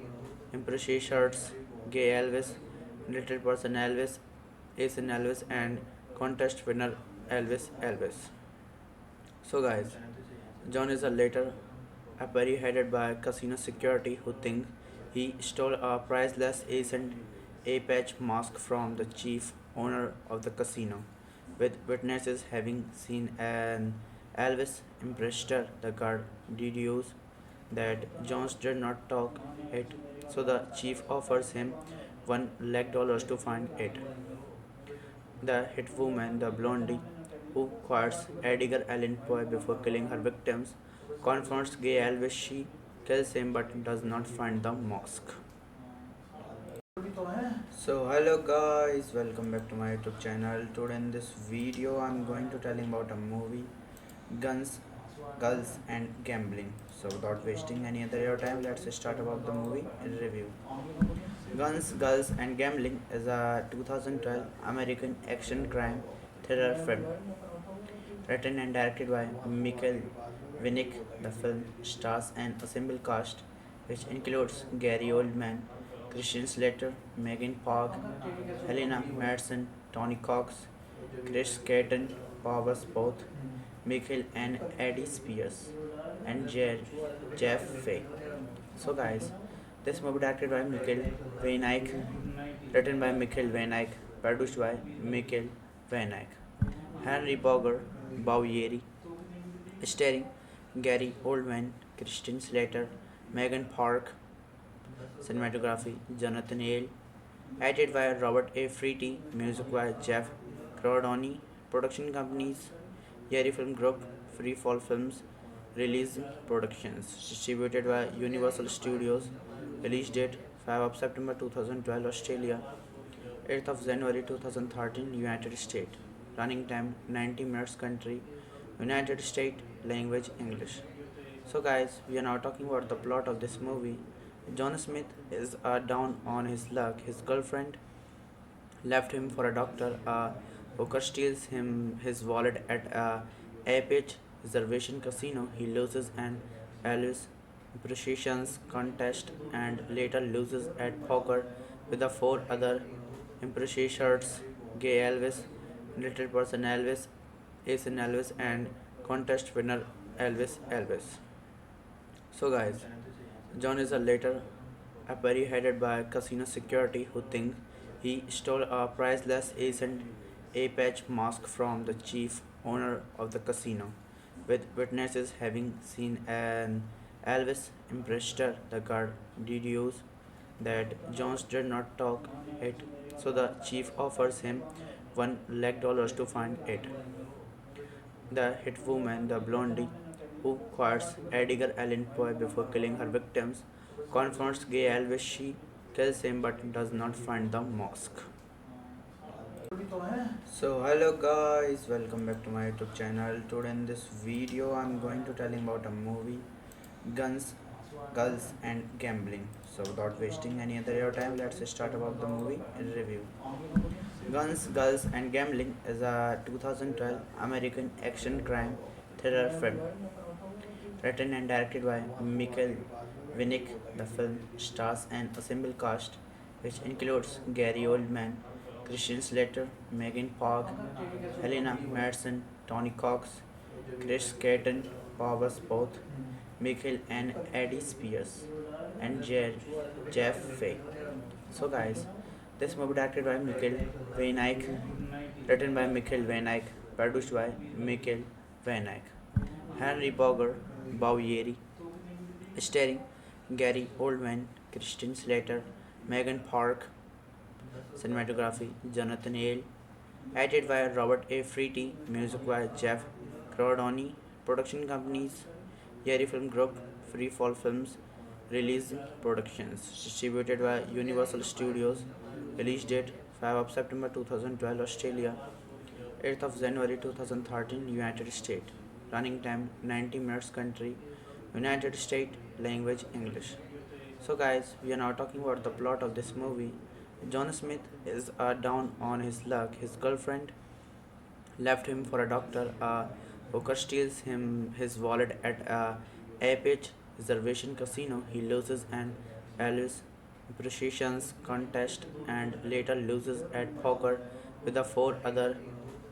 impressions: Gay Elvis, Little Person Elvis, Ace Elvis, and contest winner Elvis. So guys, John is a later apparently headed by casino security who think he stole a priceless ancient A-patch mask from the chief owner of the casino, with witnesses having seen an Elvis imprestor. The guard deduces that Jones did not talk it, so the chief offers him $1 lakh to find it. The hit woman, the blondie, who quotes Edgar Allan Poe before killing her victims, confronts Gay Elvis. She kills him but does not find the mosque. So hello guys, welcome back to my YouTube channel. Today in this video I'm going to tell you about a movie, Guns, Girls and Gambling. So without wasting any other your time, let's start about the movie review. Guns, Girls and Gambling is a 2012 American action crime thriller film written and directed by Michael Winnick. The film stars an assembled cast which includes Gary Oldman, Christian Slater, Megan Park, Helena Madsen, Tony Cox, Chris Caton, Powers Both, Michael and Eddie Spears, and Jeff Fay. So guys, this movie directed by Michael Van Eyck, written by Michael Van Eyck, produced by Michael Van Eyck. Henry Bowyery, starring Gary Oldman, Christian Slater, Megan Park, cinematography Jonathan Hale, edited by Robert A. Freety, music by Jeff Cordoni, production companies Yeri Film Group, Free Fall Films, Release Productions, distributed by Universal Studios, release date 5 of September 2012, Australia, 8th of January 2013, United States, running time 90 minutes, country, United States, language English. So guys, we are now talking about the plot of this movie. John Smith is down on his luck. His girlfriend left him for a doctor. A hooker steals him his wallet at a airport reservation casino. He loses an Elvis impressions contest and later loses at poker with the four other impressions Gay Elvis, Little Person Elvis, Ace Elvis, and contest winner Elvis. So, guys, John is a later apprehended by casino security who think he stole a priceless ancient A-patch mask from the chief owner of the casino, with witnesses having seen an Elvis imprestor. The guard deduces that Jones did not talk it, so the chief offers him $1 lakh to find it. The hitwoman, the blondie, who quotes Edgar Allan Poe before killing her victims, confronts Gay Elvis. She kills him but does not find the mask. So hello guys, welcome back to my YouTube channel. Today in this video I'm going to tell you about a movie, Guns, Girls and Gambling. So without wasting any other your time, let's start about the movie review. Guns, Girls and Gambling is a 2012 American action crime thriller film written and directed by Michael Winnick. The film stars an ensemble cast which includes Gary Oldman, Christian Slater, Megan Park, Helena Madsen, Tony Cox, Chris Caton, Powers Both, Michael and Eddie Spears, and Jeff Fay. So, guys, this movie directed by Michael Van Eyck, written by Michael Van Eyck, produced by Michael Van Eyck. Henry Bowyery, starring Gary Oldman, Christian Slater, Megan Park, cinematography Jonathan Hale, edited by Robert A. Freety, music by Jeff Crodoni, production companies Yeri Film Group, Free Fall Films, Release Productions, distributed by Universal Studios, release date 5 of September 2012, Australia, 8th of January 2013, United States, running time 90 minutes, country United States, language English. So, guys, we are now talking about the plot of this movie. John Smith is down on his luck. His girlfriend left him for a doctor. A hooker steals him his wallet at a Apex reservation casino. He loses an Elvis appreciations contest and later loses at poker with the four other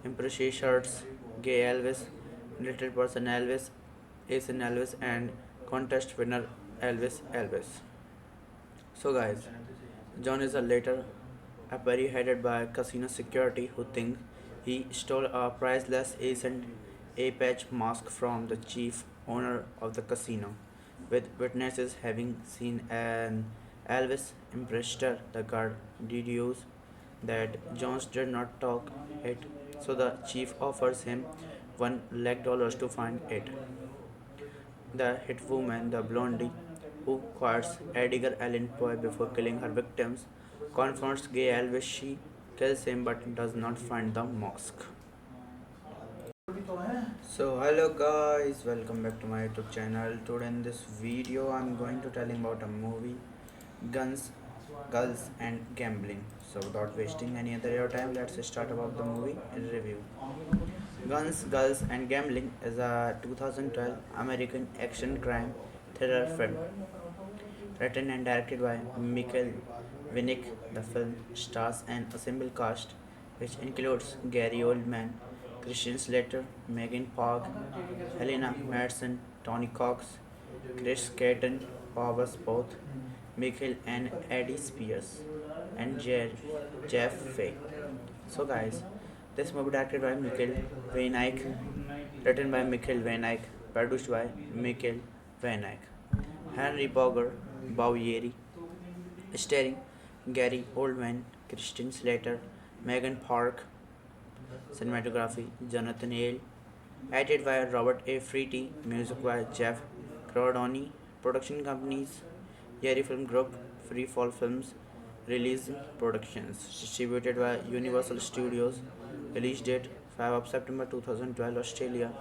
impressions Gay Elvis, Little Person Elvis, Ace Elvis, and contest winner Elvis. So, guys, John is a later apprehended by casino security who think he stole a priceless ancient A-patch mask from the chief owner of the casino, with witnesses having seen an Elvis imprestor. The guard deduces that Jones did not talk it, so the chief offers him $1 lakh to find it. The hitwoman, the blondie, who quotes Edgar Allan Poe before killing her victims, confronts Gay Elvis. She kills him but does not find the mask. So hello guys, welcome back to my YouTube channel. Today in this video I'm going to tell you about a movie, Guns, Girls and Gambling. So without wasting any other your time, let's start about the movie review. Guns, Girls and Gambling is a 2012 American action crime thriller film written and directed by Michael Winnick. The film stars an ensemble cast which includes Gary Oldman, Christian Slater, Megan Park, Helena Madsen, Tony Cox, Chris Caton, Powers Both, Michael and Eddie Spears, and Jeff Fay. So, guys, this movie directed by Michael Van Eyck, written by Michael Van Eyck, produced by Michael Van Eyck. Henry Bowyery, starring Gary Oldman, Christian Slater, Megan Park, cinematography Jonathan Hale, edited by Robert A. Freety, music by Jeff Crodoni, production companies Yeri Film Group, Free Fall Films, Release Productions, distributed by Universal Studios, release date 5 of September 2012, Australia,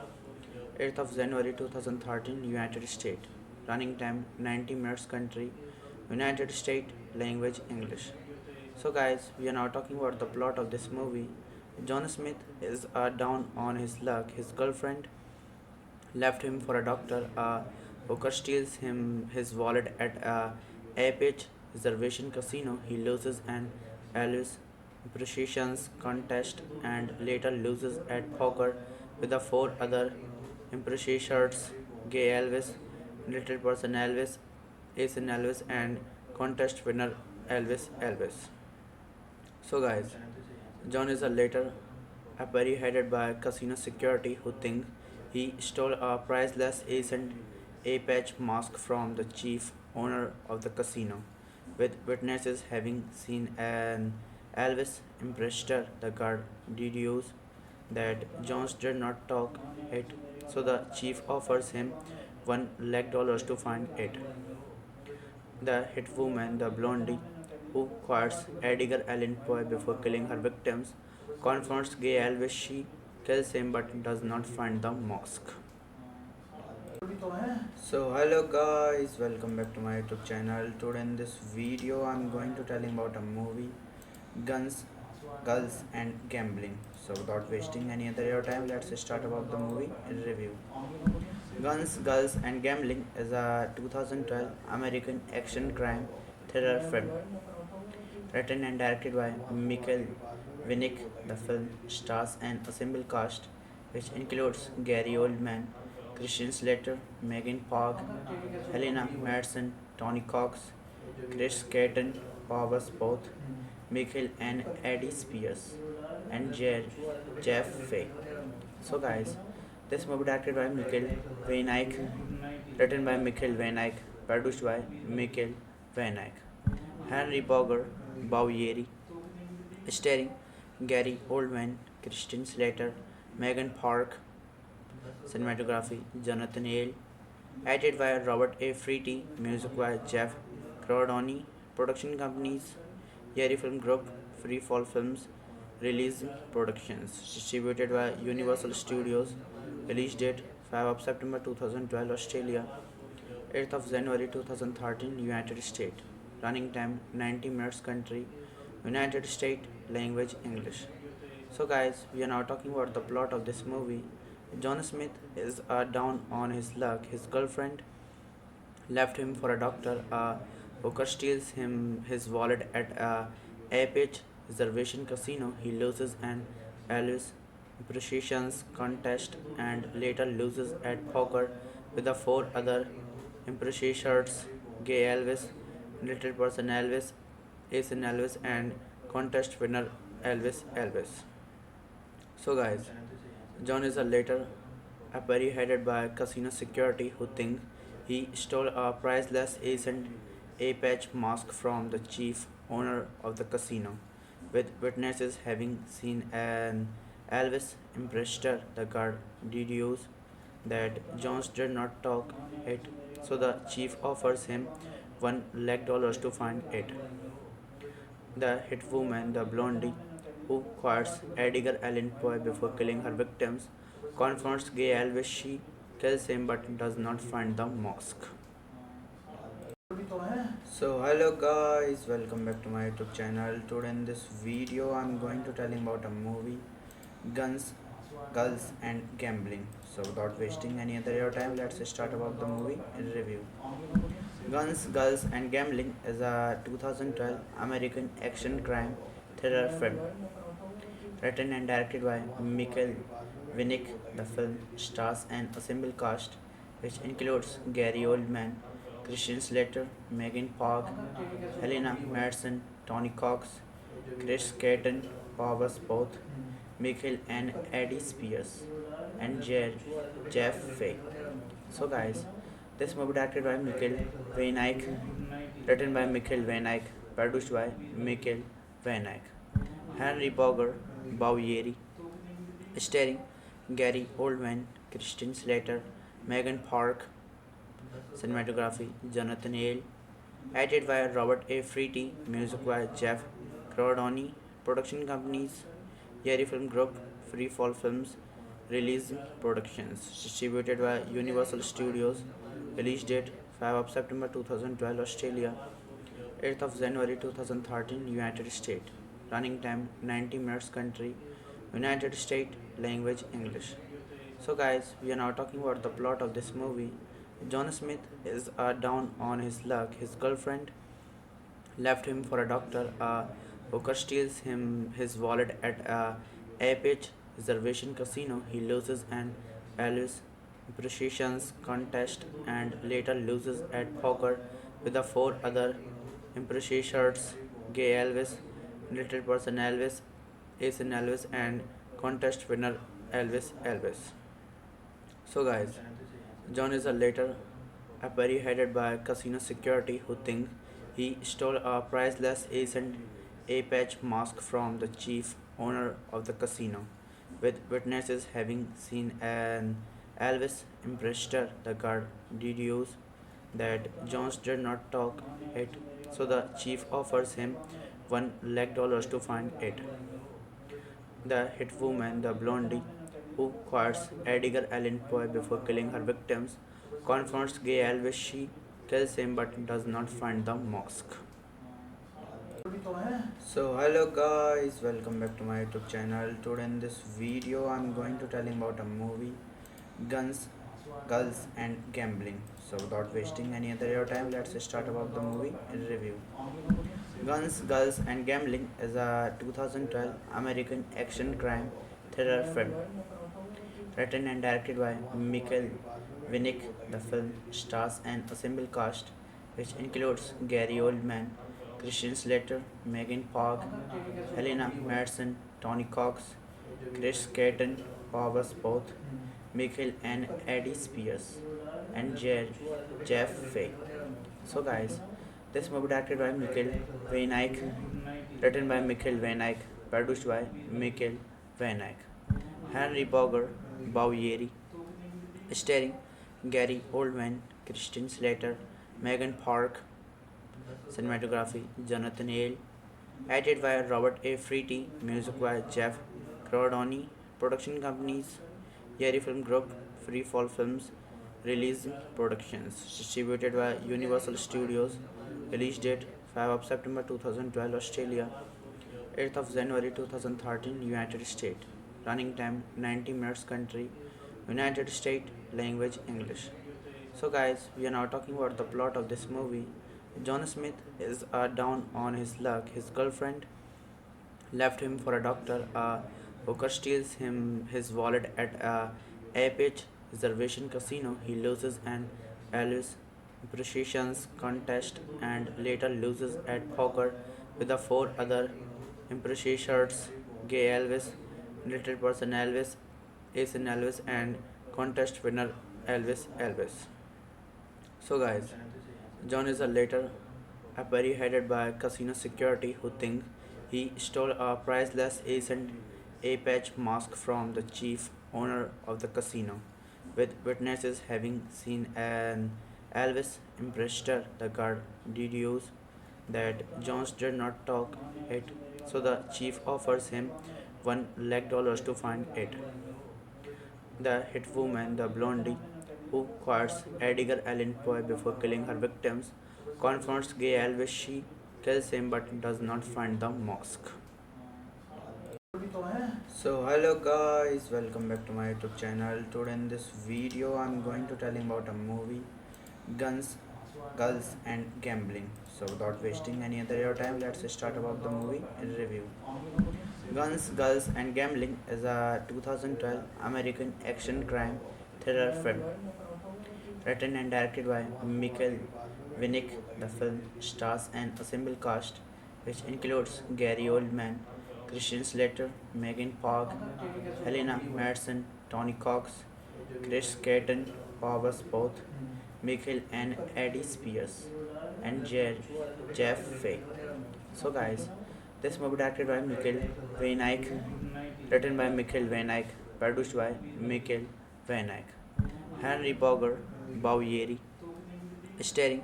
8th of January 2013, United States, running time 90 minutes, country United States, language English. So, guys, we are now talking about the plot of this movie. John Smith is down on his luck. His girlfriend left him for a doctor. A Hooker steals him his wallet at a Apex reservation casino. He loses an Elvis impersonations contest and later loses at poker with the four other impersonators: Gay Elvis, Little Person Elvis, Ace in Elvis, and contest winner Elvis. So guys, John is a later apprehended by casino security who think he stole a priceless ancient Apache mask from the chief owner of the casino, with witnesses having seen an Elvis imprestor. The guard deduces that Jones did not talk it, so the chief offers him $1 lakh to find it. The hit woman, the blondie, who quotes Edgar Allan Poe before killing her victims, confronts Gay Elvis. She kills him but does not find the mosque. So hello guys, welcome back to my YouTube channel. Today in this video I'm going to tell you about a movie, Guns, Girls and Gambling. So without wasting any other your time, let's start about the movie review. Guns, Girls and Gambling is a 2012 American action crime thriller film written and directed by Michael Winnick. The film stars an ensemble cast which includes Gary Oldman, Christian Slater, Megan Park, Helena Madsen, Tony Cox, Chris Caton, Powers Both, Michael and Eddie Spears, and Jeff Fay. So guys, this movie directed by Michael Weinreich, written by Michael Weinreich, produced by Michael Weinreich. Henry Bowyery, starring Gary Oldman, Christian Slater, Megan Park, cinematography Jonathan Yale, edited by Robert A. Freety, music by Jeff Cordoni, production companies Yeri Film Group, Free Fall Films, Release Productions, distributed by Universal Studios, release date 5 of September 2012 Australia, 8th of January 2013 United States, running time 90 minutes, country United States, language English. So guys, we are now talking about the plot of this movie. John Smith is down on his luck. His girlfriend left him for a doctor. A hooker steals him his wallet at a Apex reservation casino. He loses an Elvis impersonations contest and later loses at poker with the four other impersonators: Gay Elvis, Little Person Elvis, Ace in Elvis, and contest winner Elvis. So guys, John is a later apprehended by casino security who think he stole a priceless ancient Apache mask from the chief owner of the casino, with witnesses having seen an Elvis imprestor. The guard deduces that Jones did not talk it, so the chief offers him $1 lakh to find it. The hit woman, the blondie, who quotes Edgar Allan Poe before killing her victims, confronts Gay Elvis. She kills him but does not find the mosque. So hello guys, welcome back to my YouTube channel. Today in this video I'm going to tell you about a movie, Guns, Girls and Gambling. So without wasting any other your time, let's start about the movie review. Guns, Girls and Gambling is a 2012 American action crime thriller film written and directed by Michael Winnick. The film stars an ensemble cast which includes Gary Oldman, Christian Slater, Megan Park, Helena Madsen, Tony Cox, Chris Caton, Powers Both, Michael and Eddie Spears, and Jeff Fay. So guys, this movie directed by Michael Weinreich, written by Michael Weinreich, produced by Michael Weinreich. Henry Bowyery, starring Gary Oldman, Christian Slater, Megan Park, cinematography Jonathan Yale, edited by Robert A. Freety, music by Jeff Cordoni, production companies Yeri Film Group, Free Fall Films, Release Productions, distributed by Universal Studios, release date 5 of September 2012 Australia, 8th of January 2013 United States, running time 90 minutes, country United States, language English. So guys, we are now talking about the plot of this movie. John Smith is down on his luck. His girlfriend left him for a doctor. A hooker steals him his wallet at a Apex reservation casino. He loses an Elvis impersonations contest and later loses at poker with the four other impersonators: Gay Elvis, Little Person Elvis, Ace in Elvis, and contest winner Elvis Elvis. So guys, John is a later apprehended by casino security who think he stole a priceless ancient Apache mask from the chief owner of the casino, with witnesses having seen an Elvis imprestor. The guard deduces that Jones did not talk it, so the chief offers him $1 lakh to find it. The hit woman, the blondie, who quotes Edgar Allan Poe before killing her victims, confronts Gay Elvis. She kills him but does not find the mosque. So hello guys, welcome back to my YouTube channel. Today in this video I'm going to telling about a movie, Guns, Girls and Gambling. So without wasting any other your time, let's start about the movie review. Guns, Girls and Gambling is a 2012 American action crime thriller film written and directed by Michael Winnick. The film stars an ensemble cast which includes Gary Oldman, Christian Slater, Megan Park, Helena Madsen, Tony Cox, Chris Caton, Powers Both, Michael and Eddie Spears, and Jeff Fay. So guys, this movie directed by Michael Van Eyck, written by Michael Van Eyck, produced by Michael Van Eyck. Henry Bowyery, starring Gary Oldman, Christian Slater, Megan Park, cinematography Jonathan Hale, edited by Robert A. Freety, music by Jeff Cordoni, production companies Yeri Film Group, Free Fall Films, Release Productions, distributed by Universal Studios, release date 5 of September 2012, Australia, 8th of January 2013, United States, running time 90 minutes, country United States, language English. So guys, we are now talking about the plot of this movie. John Smith is down on his luck. His girlfriend left him for a doctor. A hooker steals him his wallet at a Apex reservation casino. He loses an Elvis impersonations contest and later loses at poker with the four other impersonators: Gay Elvis, Little Person Elvis, Ace in Elvis, and contest winner Elvis Elvis. So guys, John is a later apprehended by casino security who think he stole a priceless ancient Apache mask from the chief owner of the casino, with witnesses having seen an Elvis imprestor. The guard deduces that Jones did not talk it, so the chief offers him $1 lakh to find it. The hit woman, the blondie, who quotes Edgar Allan Poe before killing her victims, confronts Gay Elvis. She kills him but does not find the mosque. So hello guys, welcome back to my YouTube channel. Today in this video I'm going to telling about a movie, Guns, Girls and Gambling. So without wasting any other your time, let's start about the movie review. Guns, Girls and Gambling is a 2012 American action crime thriller film written and directed by Michael Winnick. The film stars an ensemble cast which includes Gary Oldman, Christian Slater, Megan Park, Helena Madsen, Tony Cox, Chris Caton, Powers Both, Michael and Eddie Spears, and Jeff Fay. So guys, this movie directed by Michael Van Eyck, written by Michael Van Eyck, produced by Michael Van Eyck. Henry Bowyery, starring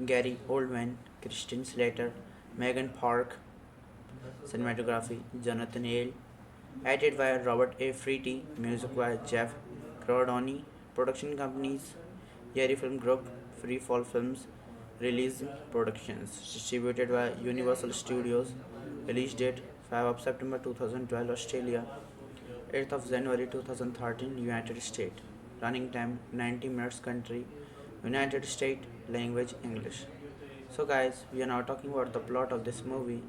Gary Oldman, Christian Slater, Megan Park, cinematography Jonathan Hale, edited by Robert A. Freety, music by Jeff Cordoni, production companies Yeri Film Group, Free Fall Films, Release Productions, distributed by Universal Studios, release date 5 of September 2012, Australia, 8th of January 2013, United States, running time 90 minutes, country United States, language English. So, guys, we are now talking about the plot of this movie.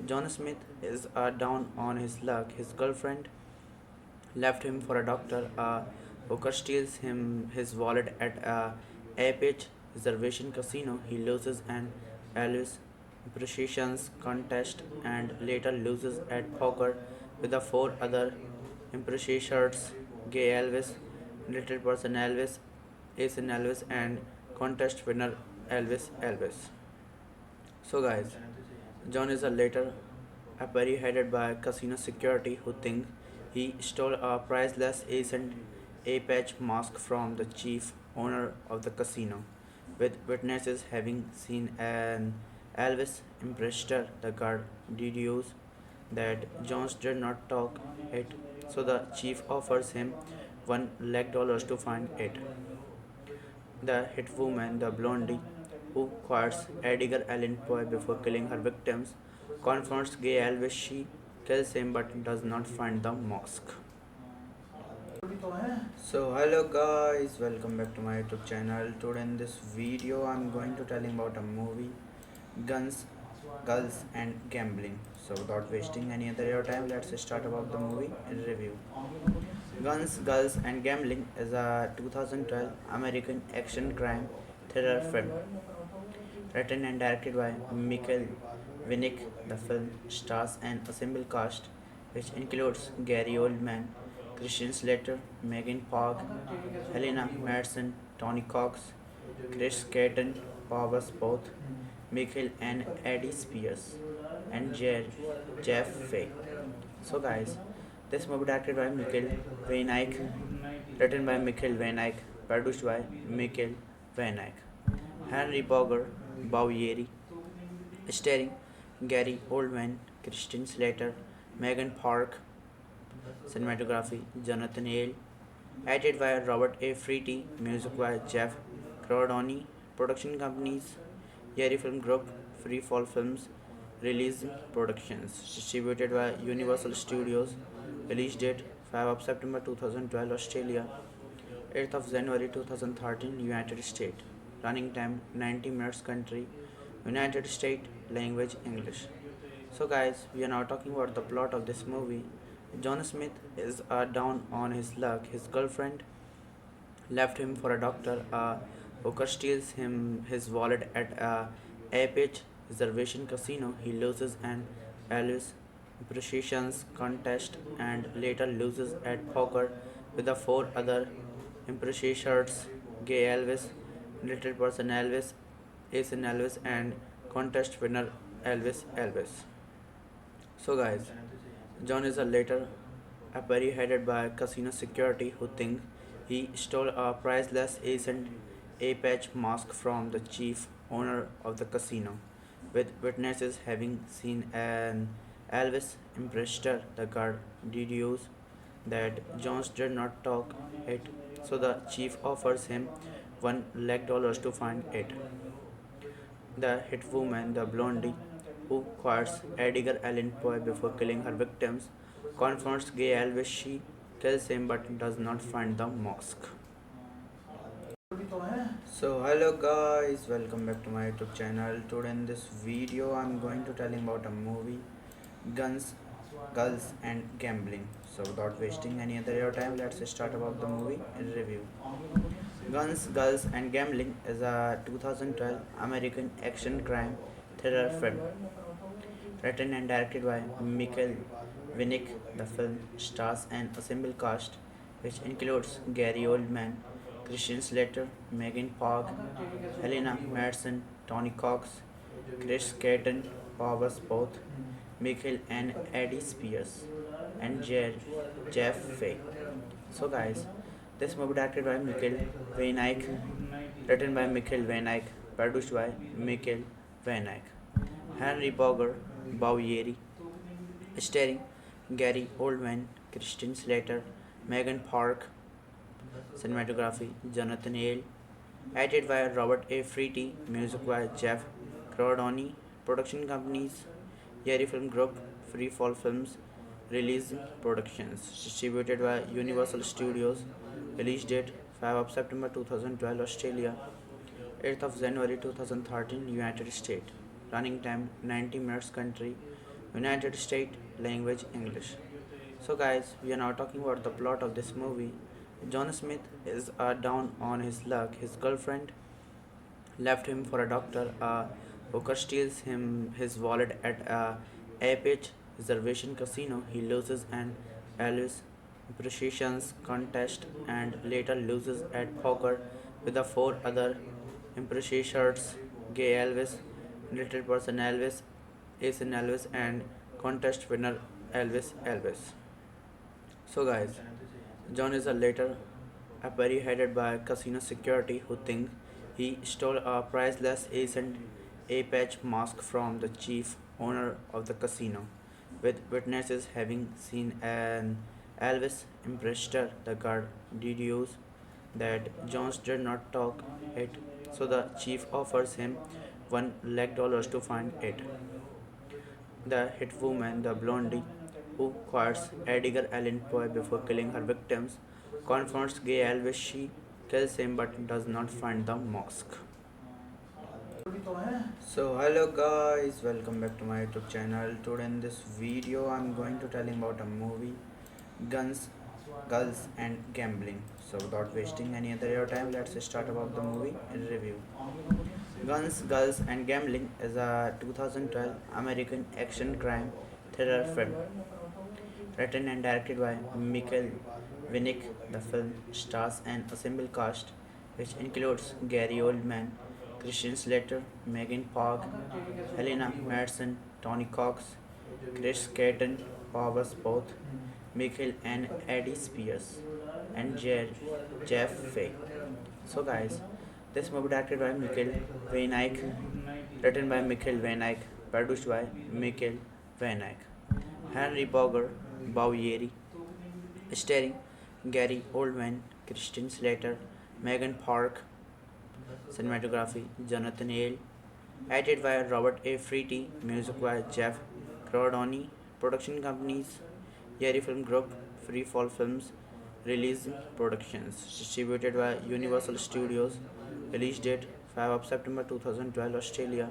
John Smith is down on his luck. His girlfriend left him for a doctor. A hooker steals him his wallet at a Apex reservation casino. He loses an Elvis impressions contest and later loses at poker with the four other impressions: Gay Elvis, Little Person Elvis, Ace Elvis, and contest winner Elvis. So, guys, John is a later apprehended by casino security who think he stole a priceless ancient Apache mask from the chief owner of the casino, with witnesses having seen an Elvis imprestor. The guard deduces that Jones did not talk it, so the chief offers him $1 lakh to find it. The hit woman, the blondie, who quotes Edgar Allan Poe before killing her victims, confronts Gay Elvis. She kills him but does not find the mosque. So hello guys, welcome back to my YouTube channel. Today in this video I'm going to tell you about a movie, Guns, Girls and Gambling. So without wasting any other your time, let's start about the movie review. Guns, Girls and Gambling is a 2012 American action crime thriller film written and directed by Michael Winnick. The film stars an ensemble cast which includes Gary Oldman, Christian Slater, Megan Park, Helena Madsen, Tony Cox, Chris Caton, Powers Both, Michael and Eddie Spears, and Jeff Fay. So, guys, this movie directed by Michael Van Eyck, written by Michael Van Eyck, produced by Michael Van Eyck. Henry Bowyery, starring Gary Oldman, Christian Slater, Megan Park, cinematography Jonathan Hale, edited by Robert A. Freety, music by Jeff Cordoni, production companies Yeri Film Group, Free Fall Films, Release Productions, distributed by Universal Studios, release date 5 of September 2012, Australia, 8th of January 2013, United States, running time 90 minutes, country United States, language English. So, guys, we are now talking about the plot of this movie. John Smith is down on his luck. His girlfriend left him for a doctor. A hooker steals him his wallet at a Apex reservation casino. He loses an Elvis impressions contest and later loses at poker with the four other impressions: Gay Elvis, Little Person Elvis, Ace Elvis, and contest winner Elvis. So, guys, John is a later apprehended by casino security who think he stole a priceless ancient Apache mask from the chief owner of the casino, with witnesses having seen an Elvis imprestor. The guard deduces that Jones did not talk it, so the chief offers him $1 lakh to find it. The hit woman, the blondie, who quotes Edgar Allan Poe before killing her victims, confronts Gay Elvis. She kills him but does not find the mosque. So hello guys, welcome back to my YouTube channel. Today in this video I'm going to tell you about a movie, Guns, Girls and Gambling. So without wasting any other your time, let's start about the movie review. Guns, Girls and Gambling is a 2012 American action crime thriller film written and directed by Michael Winnick. The film stars an ensemble cast which includes Gary Oldman, Christian Slater, Megan Park, Helena Madsen, Tony Cox, Chris Caton, Powers Both, Michael and Eddie Spears, and Jeff Fay. So, guys, this movie directed by Michael Van Eyck, written by Michael Van Eyck, produced by Michael Van Eyck. Henry Bowyery, starring Gary Oldman, Christian Slater, Megan Park, cinematography Jonathan Hale, edited by Robert A. Freety, music by Jeff Cordoni, production companies Yeri Film Group, Free Fall Films, Release Productions, distributed by Universal Studios, release date 5 of September 2012, Australia, 8th of January 2013, United States. Running time 90 minutes. Country United States. Language English. So, guys, we are now talking about the plot of this movie. John Smith is down on his luck. His girlfriend left him for a doctor. A hooker steals him his wallet at a Apex reservation casino. He loses an Elvis impersonations contest and later loses at poker with the four other impersonators: Gay Elvis, Little Person Elvis, Ace in Elvis, and contest winner Elvis. So, guys, John is a later apprehended by casino security who think he stole a priceless ancient Apache mask from the chief owner of the casino, with witnesses having seen an Elvis imprestor. The guard deduces that Jones did not talk it, so the chief offers him $1 lakh to find it. The hit woman, the blondie, who quotes Edgar Allan Poe before killing her victims, confronts Gay Elvis. She kills him but does not find the mosque. So hello guys, welcome back to my YouTube channel. Today in this video I'm going to tell you about a movie, Guns, Girls and Gambling. So without wasting any other your time, let's start about the movie and review. Guns, Girls and Gambling is a 2012 American action crime thriller film written and directed by Michael Winnick. The film stars an ensemble cast which includes Gary Oldman, Christian Slater, Megan Park, Helena Madsen, Tony Cox, Chris Caton, Powers Both, Michael and Eddie Spears, and Jeff Fay. So, guys, this movie directed by Michael Van Eyck, written by Michael Van Eyck, produced by Michael Van Eyck. Henry Bowyery, starring Gary Oldman, Christian Slater, Megan Park, cinematography Jonathan Yale, edited by Robert A. Freety, music by Jeff Cordoni, production companies Yeri Film Group, Free Fall Films, Release Productions, distributed by Universal Studios, release date 5 of September 2012, Australia,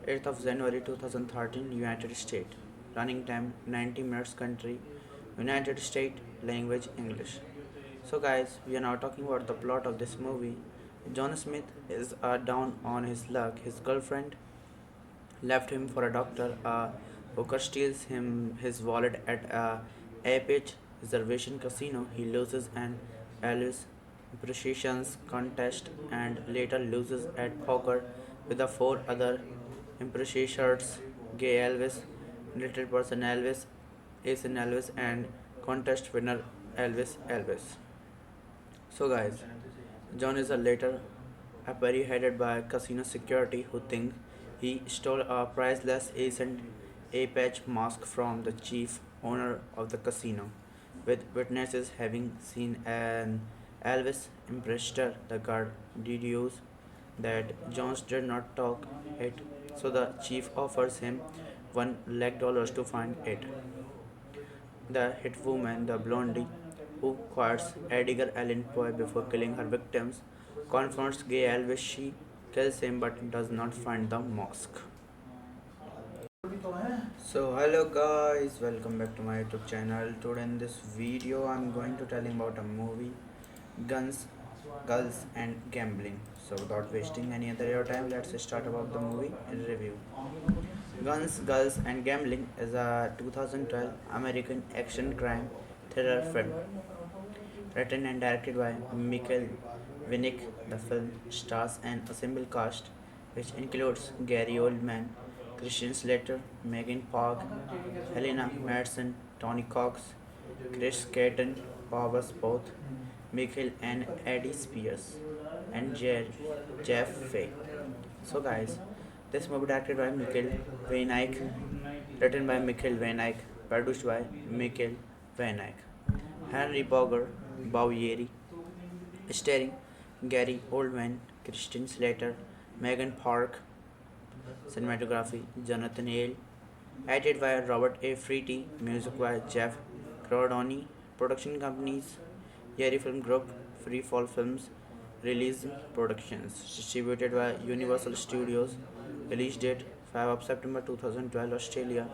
8th of January 2013, United States, running time 90 minutes. Country United States. Language English. So, guys, we are now talking about the plot of this movie. John Smith is down on his luck. His girlfriend left him for a doctor. A hooker steals him his wallet at a Apex reservation casino. He loses an Elvis impersonations contest and later loses at poker with the four other impersonators: Gay Elvis, Little Person Elvis, Ace in Elvis, and contest winner Elvis. So, guys, John is a later apprehended by casino security who think he stole a priceless ancient Apache mask from the chief owner of the casino, with witnesses having seen an Elvis imprestor. The guard deduces that Jones did not talk it, so the chief offers him $1 lakh to find it. The hit woman, the blondie, who quotes Edgar Allan Poe before killing her victims, confronts Gay Elvis. She kills him but does not find the mosque. So hello guys, welcome back to my YouTube channel. Today in this video I'm going to tell you about a movie, Guns, Girls and Gambling. So without wasting any other your time, let's start about the movie and review. Guns, Girls and Gambling is a 2012 American action crime thriller film written and directed by Michael Winnick. The film stars an ensemble cast which includes Gary Oldman, Christian Slater, Megan Park, Helena Madsen, Tony Cox, Chris Caton, Powers Both, Michael and Eddie Spears, and Jeff Fay. So, guys, this movie directed by Michael Van Eyck, written by Michael Van Eyck, produced by Michael Van Eyck. Henry Bowyery, starring Gary Oldman, Christian Slater, Megan Park, cinematography Jonathan Yale, edited by Robert A. Freety, music by Jeff Cordoni, production companies Yeri Film Group, Free Fall Films, Release Productions, distributed by Universal Studios. Release date 5 of September 2012 Australia,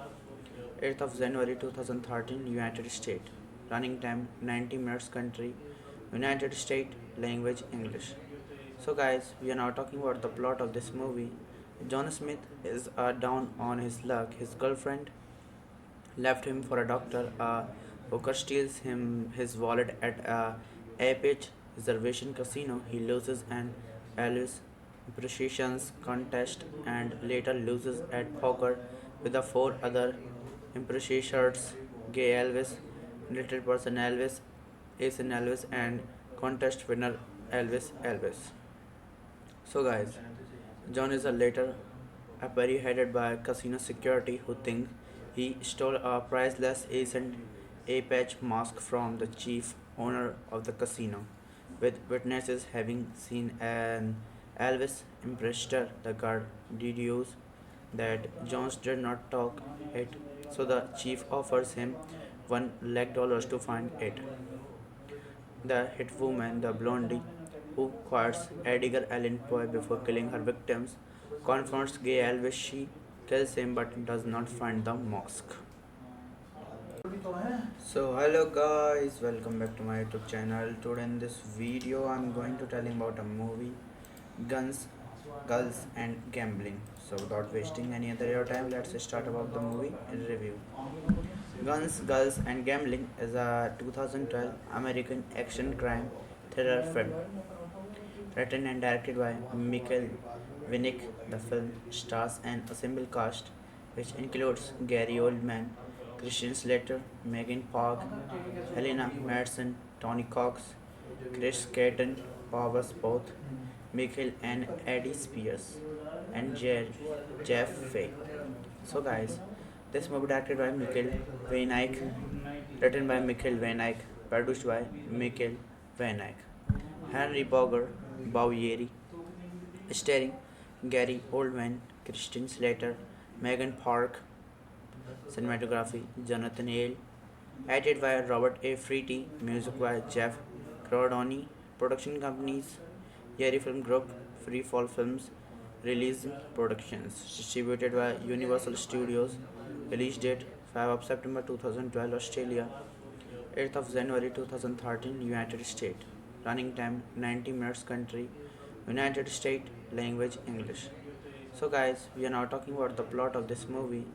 8th of January 2013 United States. Running time 90 minutes. Country United States. Language English. So guys, we are now talking about the plot of this movie. John Smith is down on his luck. His girlfriend left him for a doctor. A hooker steals him his wallet at a Apex reservation casino. He loses an Elvis impersonations contest and later loses at poker with the four other impersonators: Gay Elvis, Little Person Elvis, Ace in Elvis, and contest winner Elvis Elvis. So guys, John is a later apparently headed by casino security who think he stole a priceless ancient Apache mask from the chief owner of the casino, with witnesses having seen an Elvis imprestor. The guard deduces that Jones did not talk it, so the chief offers him $1 lakh to find it. The hit woman, the blondie, who quotes Edgar Allan Poe before killing her victims, confronts Gay Elvis. She kills him but does not find the mosque. So hello guys, welcome back to my YouTube channel. Today in this video I'm going to telling about a movie, Guns, Girls and Gambling. So without wasting any other your time, let's start about the movie review. Guns, Girls and Gambling is a 2012 American action crime thriller film written and directed by Michael Winnick. The film stars an assembled cast which includes Gary Oldman, Christian Slater, Megan Park, Helena Madsen, Tony Cox, Chris Caton, Powers Both, Michael and Eddie Spears, and Jeff Fay. So guys, this movie directed by Michael Van Eyck, written by Michael Van Eyck, produced by Michael Van Eyck. Henry Bowyery, starring Gary Oldman, Christian Slater, Megan Park, cinematography Jonathan Hale, edited by Robert A. Freety, music by Jeff Cordoni, production companies Yeri Film Group, Free Fall Films, Release Productions, distributed by Universal Studios. Release date 5 of September 2012 Australia, 8th of January 2013 United States. Running time 90 minutes. Country United States. Language English. So guys, we are now talking about the plot of this movie.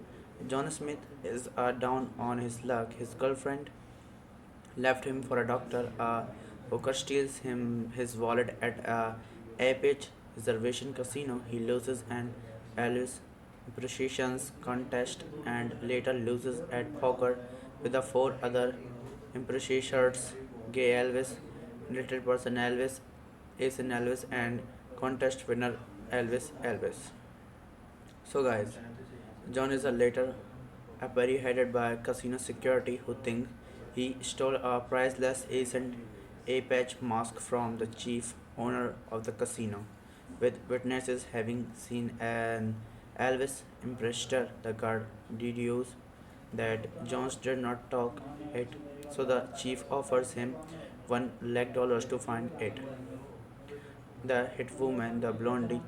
John Smith is down on his luck. His girlfriend left him for a doctor. A hooker steals him his wallet at a Apex reservation casino. He loses an Elvis impersonations contest and later loses at poker with the four other impersonators: Gay Elvis, Little Person Elvis, Ace in Elvis, and contest winner Elvis Elvis. So guys, John is a later apparently headed by casino security who think he stole a priceless ancient Apache mask from the chief owner of the casino, with witnesses having seen an Elvis imprestor. The guard deduces that Jones did not talk it, so the chief offers him $1 lakh to find it. The hit woman, the blondie,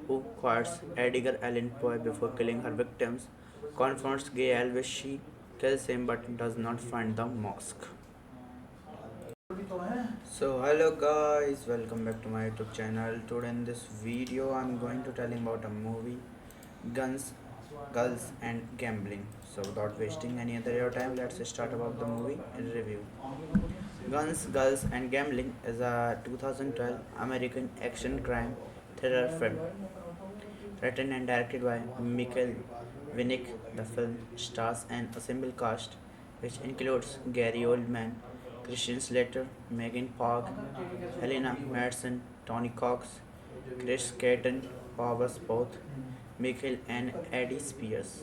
who quotes Edgar Allan Poe before killing her victims, confronts Gay Elvis. She kills him but does not find the mosque. So hello guys, welcome back to my YouTube channel. Today in this video I'm going to telling about a movie, Guns, Girls and Gambling. So without wasting any other your time, let's start about the movie review. Guns, Girls and Gambling is a 2012 American action crime thriller film written and directed by Michael Winnick. The film stars an assembled cast which includes Gary Oldman, Christian Slater, Megan Park, Helena Madsen, Tony Cox, Chris Caton, Powers Both, Michael and Eddie Spears,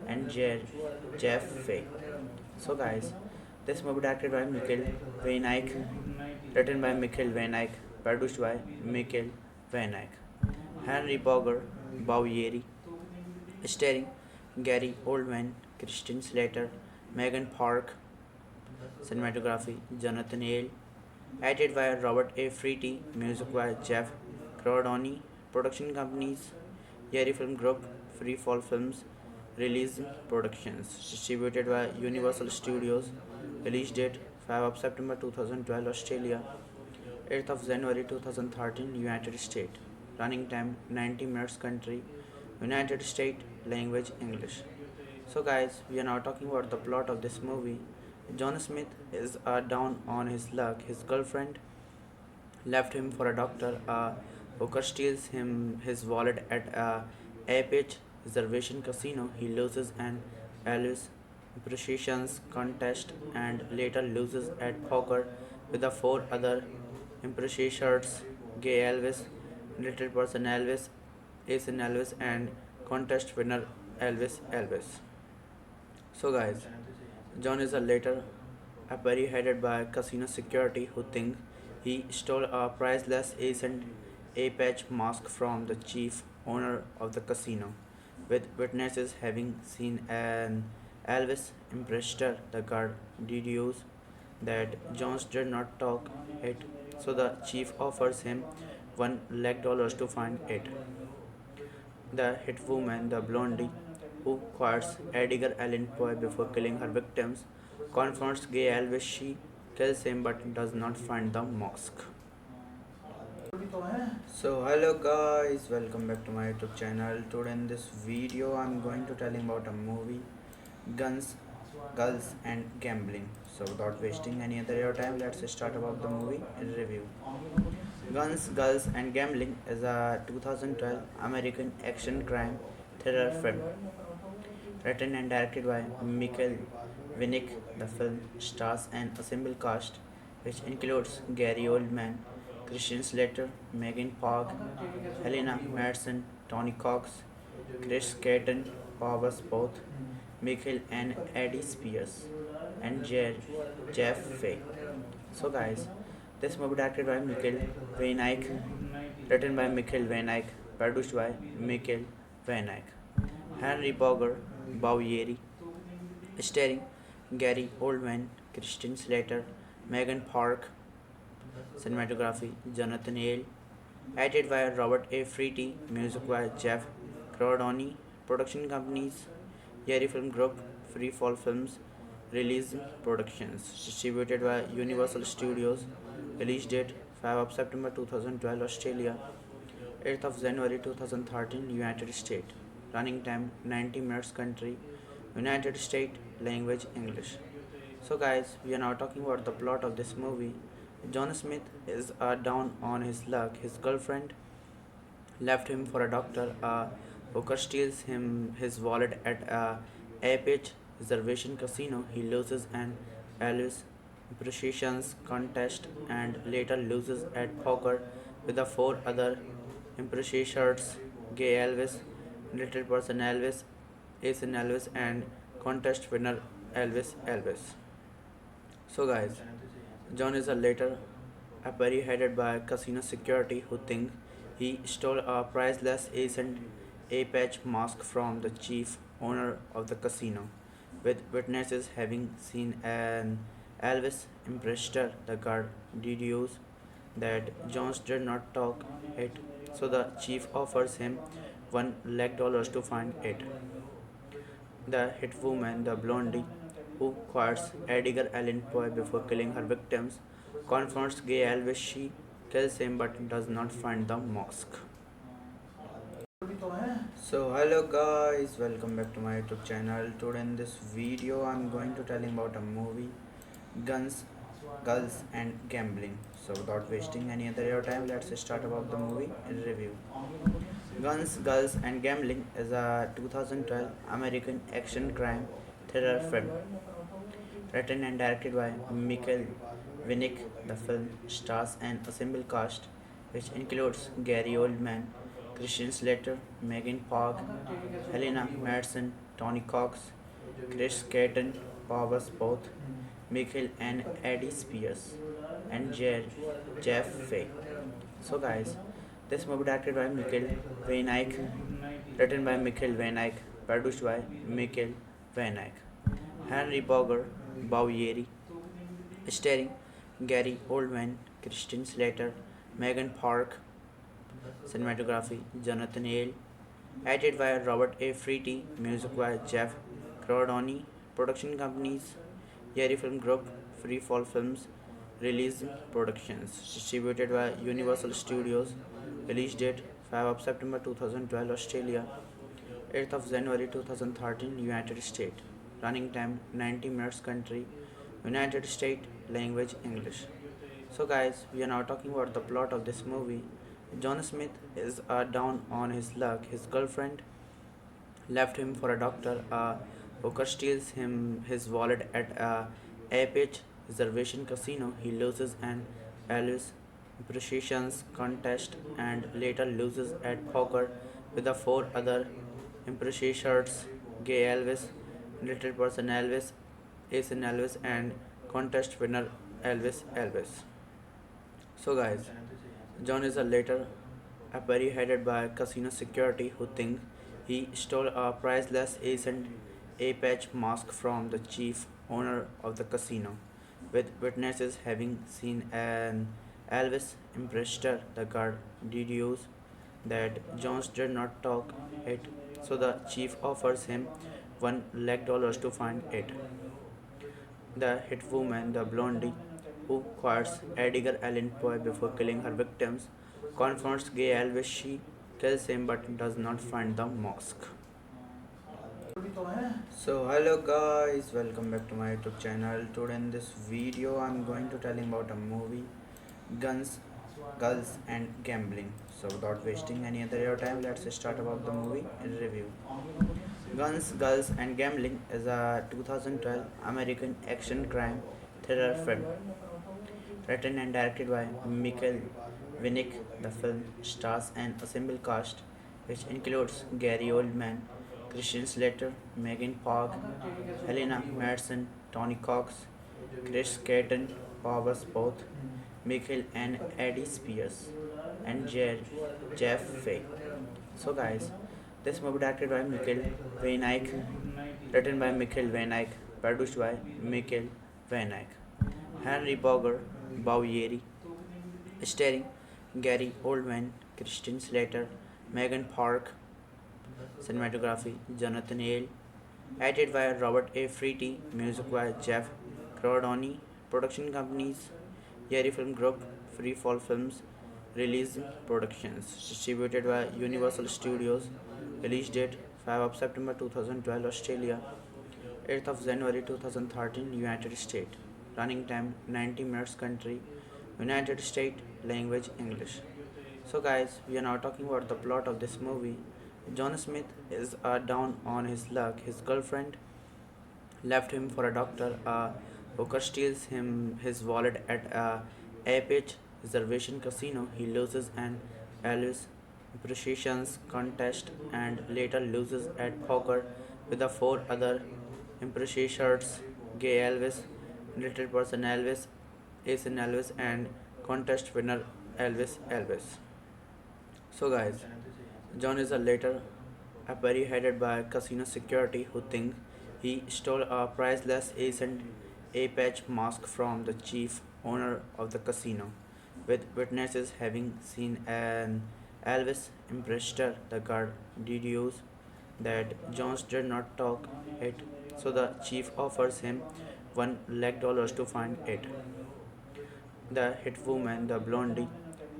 and Jeff Fay. So guys, this movie directed by Michael Van Eyck, written by Michael Van Eyck, produced by Michael Van Eyck. Henry Bowyery, starring Gary Oldman, Christian Slater, Megan Park, cinematography Jonathan Hale, Edited by Robert A. Freety, music by Jeff Cordoni, production companies Yeri Film Group, Free Fall Films, Release Productions, distributed by Universal Studios, release date 5 of September 2012, Australia, 8th of January 2013, United States, running time 90 minutes, country, United States, language English. So guys, we are now talking about the plot of this movie. John Smith is down on his luck. His girlfriend left him for a doctor. A hooker steals him his wallet at a Apex reservation casino. He loses an Elvis impersonations contest and later loses at poker with the four other impersonators: Gay Elvis, Little Person Elvis, Ace Elvis, and contest winner Elvis. So guys, John is a later apprehended by casino security who think he stole a priceless ancient Apache mask from the chief owner of the casino, with witnesses having seen an Elvis imprestor. The guard deduces that Jones did not talk it, so the chief offers him $1 lakh to find it. The hit woman, the blondie, who quotes Edgar Allan Poe before killing her victims, confronts Gay Elvis. She kills him but does not find the mosque. So hello guys, welcome back to my YouTube channel. Today in this video I'm going to tell you about a movie, Guns, Girls and Gambling. So without wasting any other your time, let's start about the movie review. Guns, Girls and Gambling is a 2012 American action crime thriller film written and directed by Michael Winnick. The film stars an ensemble cast which includes Gary Oldman, Christian Slater, Megan Park, Helena Madsen, Tony Cox, Chris Caton, Powers Both, Michael and Eddie Spears, and Jeff Fay. So guys, this movie directed by Michael Weinreich, written by Michael Weinreich, produced by Michael Weinreich. Henry Bowyery, starring Gary Oldman, Christian Slater, Megan Park, cinematography Jonathan Yale, edited by Robert A. Freety, music by Jeff Cordoni, production companies Yeri Film Group, Free Fall Films, Release Productions, distributed by Universal Studios, release date 5 of September 2012, Australia, 8th of January 2013, United States, running time 90 minutes, country, United States, language English. So guys, we are now talking about the plot of this movie. John Smith is down on his luck. His girlfriend left him for a doctor. A hooker steals him his wallet at a Apex reservation casino. He loses an Elvis impersonations contest and later loses at poker with the four other impersonators: Gay Elvis, Little Person Elvis, Ace Elvis, and contest winner Elvis. So guys, John is a later apprehended by casino security who think he stole a priceless ancient Apache mask from the chief owner of the casino, with witnesses having seen an Elvis imprestor. The guard deduces that Jones did not talk it, so the chief offers him $1 lakh to find it. The hit woman, the blondie, who quotes Edgar Allan Poe before killing her victims, confronts Gay Elvis. She kills him but does not find the mosque. So hello guys, welcome back to my YouTube channel. Today in this video I'm going to tell you about a movie, Guns, Girls and Gambling. So without wasting any other your time, let's start about the movie review. Guns, Girls and Gambling is a 2012 American action crime thriller film written and directed by Michael Winnick. The film stars an ensemble cast which includes Gary Oldman, Christian Slater, Megan Park, Helena Madsen, Tony Cox, Chris Caton, Powers Both, Michael and Eddie Spears, and Jeff Fay. So guys, this movie directed by Michael Weinreich, written by Michael Weinreich, produced by Michael Weinreich. Henry Bowyery, starring Gary Oldman, Christian Slater, Megan Park, cinematography Jonathan Hale, edited by Robert A. Freety, music by Jeff Cordoni, production companies Yeri Film Group, Free Fall Films, Release Productions, distributed by Universal Studios, release date 5 of September 2012 Australia, 8th of January 2013 United States, running time 90 minutes country, United States, language English. So guys, we are now talking about the plot of this movie. John Smith is down on his luck. His girlfriend left him for a doctor. A hooker steals him his wallet at a Apex reservation casino. He loses an Elvis impersonations contest and later loses at poker with the four other impersonators: Gay Elvis, Little Person Elvis, Ace in Elvis, and contest winner Elvis. So guys, John is a later Apari headed by casino security who think he stole a priceless ancient Apache mask from the chief owner of the casino, with witnesses having seen an Elvis imprestor. The guard deduces that Jones did not talk it, so the chief offers him $1 lakh to find it. The hit woman, the blondie, who quotes Edgar Allan Poe before killing her victims, confronts Gay Elvis. She kills him but does not find the mosque. So hello guys, welcome back to my YouTube channel. Today in this video I'm going to tell you about a movie, Guns, Girls and Gambling. So without wasting any other your time, let's start about the movie and review. Guns, Girls and Gambling is a 2012 American action crime thriller film written and directed by Michael Winnick. The film stars an ensemble cast which includes Gary Oldman, Christian Slater, Megan Park, Helena Madsen, Tony Cox, Chris Caton, Powers Both, Michael and Eddie Spears, and Jeff Fay. So guys, this movie directed by Michael Van Eyck, written by Michael Van Eyck, produced by Michael Van Eyck. Henry Bowyery, starring Gary Oldman, Christian Slater, Megan Park, cinematography Jonathan Hale, edited by Robert A. Freety, music by Jeff Cordoni, production companies Yeri Film Group, Free Fall Films, Release Productions, distributed by Universal Studios, release date 5 of September 2012 Australia, 8th of January 2013 United States, running time 90 minutes country, United States, language English. So guys, we are now talking about the plot of this movie. John Smith is down on his luck. His girlfriend left him for a doctor. A hooker steals him his wallet at a Apex reservation casino. He loses an Elvis impersonations contest and later loses at poker with the four other impersonators: Gay Elvis, Little Person Elvis, Ace in Elvis, and contest winner Elvis. So guys, John is a later Apari headed by casino security who think he stole a priceless ancient Apache mask from the chief owner of the casino, with witnesses having seen an Elvis imprestor. The guard deduces that Jones did not talk it, so the chief offers him $1 lakh to find it. The hit woman, the blondie,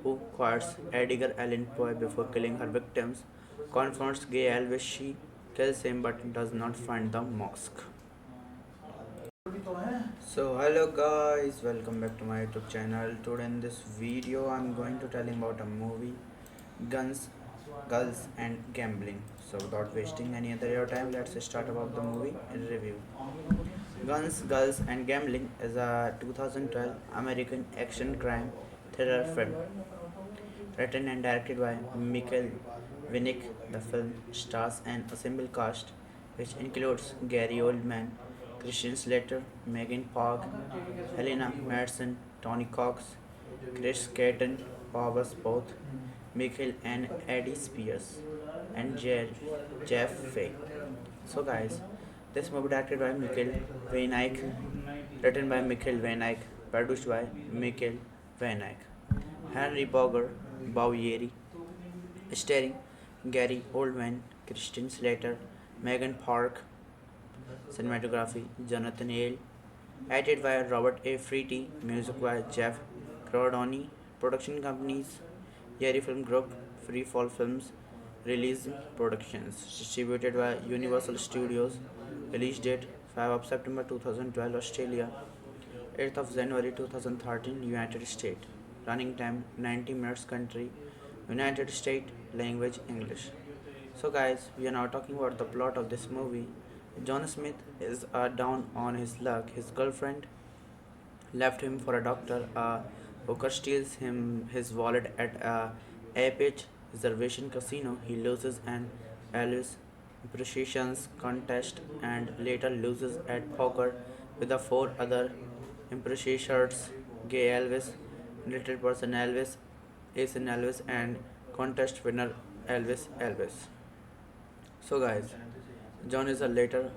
who quotes Edgar Allan Poe before killing her victims, confronts Gay Elvis. She kills him but does not find the mosque. So hello guys, welcome back to my YouTube channel. Today in this video I'm going to tell you about a movie, Guns, Girls and Gambling. So without wasting any other your time, let's start about the movie and review. Guns, Girls and Gambling is a 2012 American action crime thriller film written and directed by Michael Winnick. The film stars an ensemble cast which includes Gary Oldman, Christian Slater, Megan Park, Helena Madsen, Tony Cox, Chris Caton, Powers Both, Michael and Eddie Spears, and Jeff Fay. So guys, this movie directed by Michael Van Eyck, written by Michael Van Eyck, produced by Michael Vanek. Henry Bogger, Bowyeri, starring Gary Oldman, Christian Slater, Megan Park, cinematography Jonathan Yale, edited by Robert A. Freety, music by Jeff Cordoni, production companies Yeri Film Group, Freefall Films, Release Productions, distributed by Universal Studios, release date 5 of September 2012 Australia, 8th of January 2013 United States, running time 90 minutes country, United States, language English. So guys, we are now talking about the plot of this movie. John Smith is down on his luck. His girlfriend left him for a doctor. Hooker steals him his wallet at a Apex reservation casino. He loses an Elvis impersonations contest and later loses at poker with the four other impersonators: Gay Elvis, Little Person Elvis, Ace Elvis, and contest winner Elvis. So guys, John is a later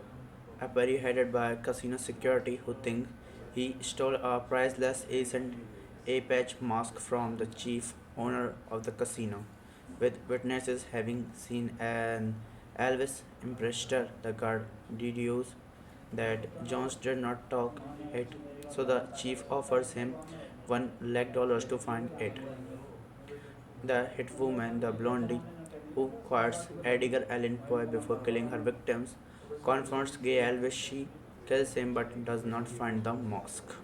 apparently headed by casino security who think he stole a priceless ancient Apache mask from the chief owner of the casino, with witnesses having seen an Elvis imprestor. The guard deduces that Jones did not talk it, so the chief offers him $1 lakh to find it. The hit woman, the blondie, who quotes Edgar Allan Poe before killing her victims, confronts Gay Elvis. She kills him but does not find the mosque.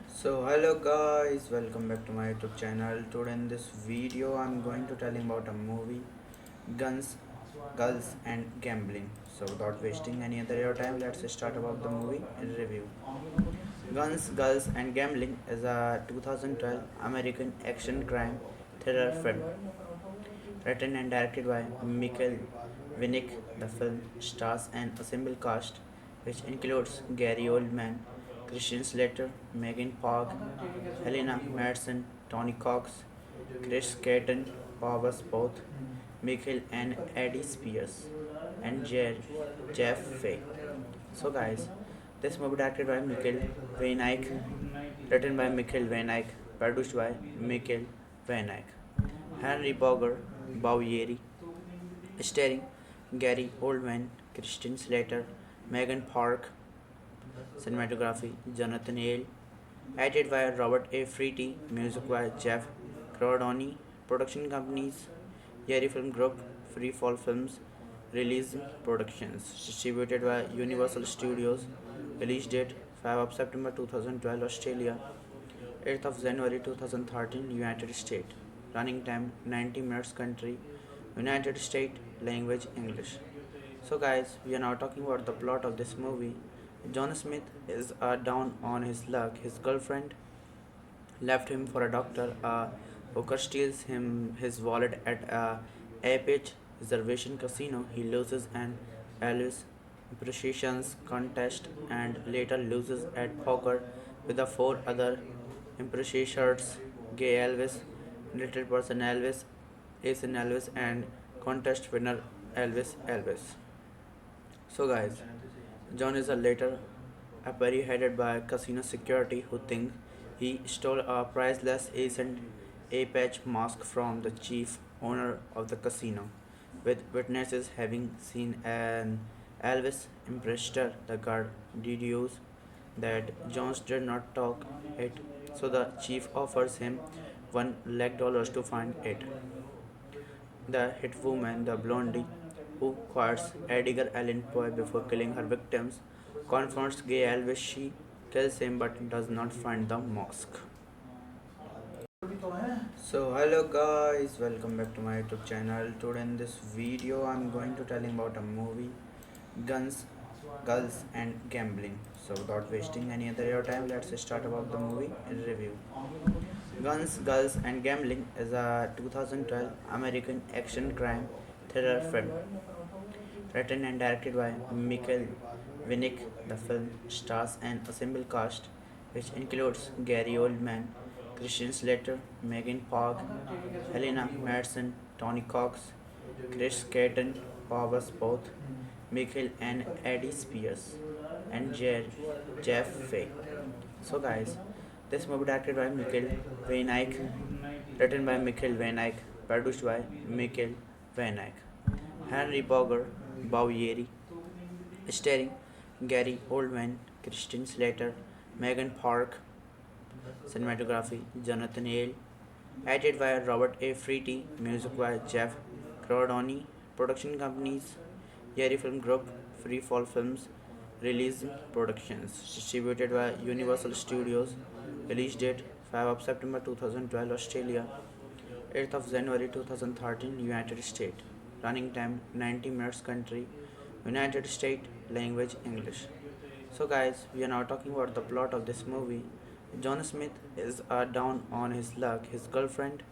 So hello guys, welcome back to my YouTube channel. Today in this video I'm going to telling about a movie, Guns, Girls and Gambling. So without wasting any other your time, let's start about the movie review. Guns, Girls and Gambling is a 2012 American action crime thriller film written and directed by Michael Winnick. The film stars an ensemble cast which includes Gary Oldman, Christian Slater, Megan Park, Helena Madsen, Tony Cox, Chris Caton, Powers Both, Michael and Eddie Spears, and Jeff Fay. So guys, this movie directed by Michael Van Eyck, written by Michael Van Eyck, produced by Michael Van Eyck. Henry Bogger, Bowyeri, starring Gary Oldman, Christian Slater, Megan Park, cinematography Jonathan Yale, edited by Robert A. Freety, music by Jeff Cordoni, production companies Yeri Film Group, Freefall Films, Release Productions, distributed by Universal Studios, release date 5 of September 2012 Australia, 8th of January 2013 United States, running time 90 minutes country, United States, language English. So guys, we are now talking about the plot of this movie. John Smith is down on his luck. His girlfriend left him for a doctor. Hooker steals him his wallet at a Apex reservation casino. He loses an Elvis impersonations contest and later loses at poker with the four other impersonators: Gay Elvis, Little Person Elvis, Ace Elvis, and contest winner Elvis. So guys, John is a later apparently headed by casino security who think he stole a priceless ancient Apache mask from the chief owner of the casino, with witnesses having seen an Elvis imprestor. The guard deduces that Jones did not talk it, so the chief offers him $1 lakh to find it. The hit woman, the blondie, who quotes Edgar Allan Poe before killing her victims, confronts Gay Elvis. She kills him but does not find the mosque. So hello guys, welcome back to my YouTube channel. Today in this video I'm going to telling about a movie, Guns, Girls and Gambling. So without wasting any other your time, let's start about the movie review. Guns, Girls and Gambling is a 2012 American action crime thriller film written and directed by Michael Winnick. The film stars an ensemble cast which includes Gary Oldman, Christian Slater, Megan Park, Helena Madsen, Tony Cox, Chris Caton, Powers Both, Michael and Eddie Spears, and Jeff Fay. So guys, this movie directed by Mikhail Vainike, written by Mikhail Vainike, produced by Mikhail Vainike, Henry Bowyer, starring Gary Oldman, Christian Slater, Megan Park, cinematography Jonathan Hale, edited by Robert A. Freety, music by Jeff Cordoni, production companies Yeri Film Group, Free Fall Films, Release Productions, distributed by Universal Studios, release date 5 of September 2012 Australia, 8th of January 2013 United States, running time 90 minutes country, United States, language English. So guys, we are now talking about the plot of this movie. John Smith is down on his luck. His girlfriend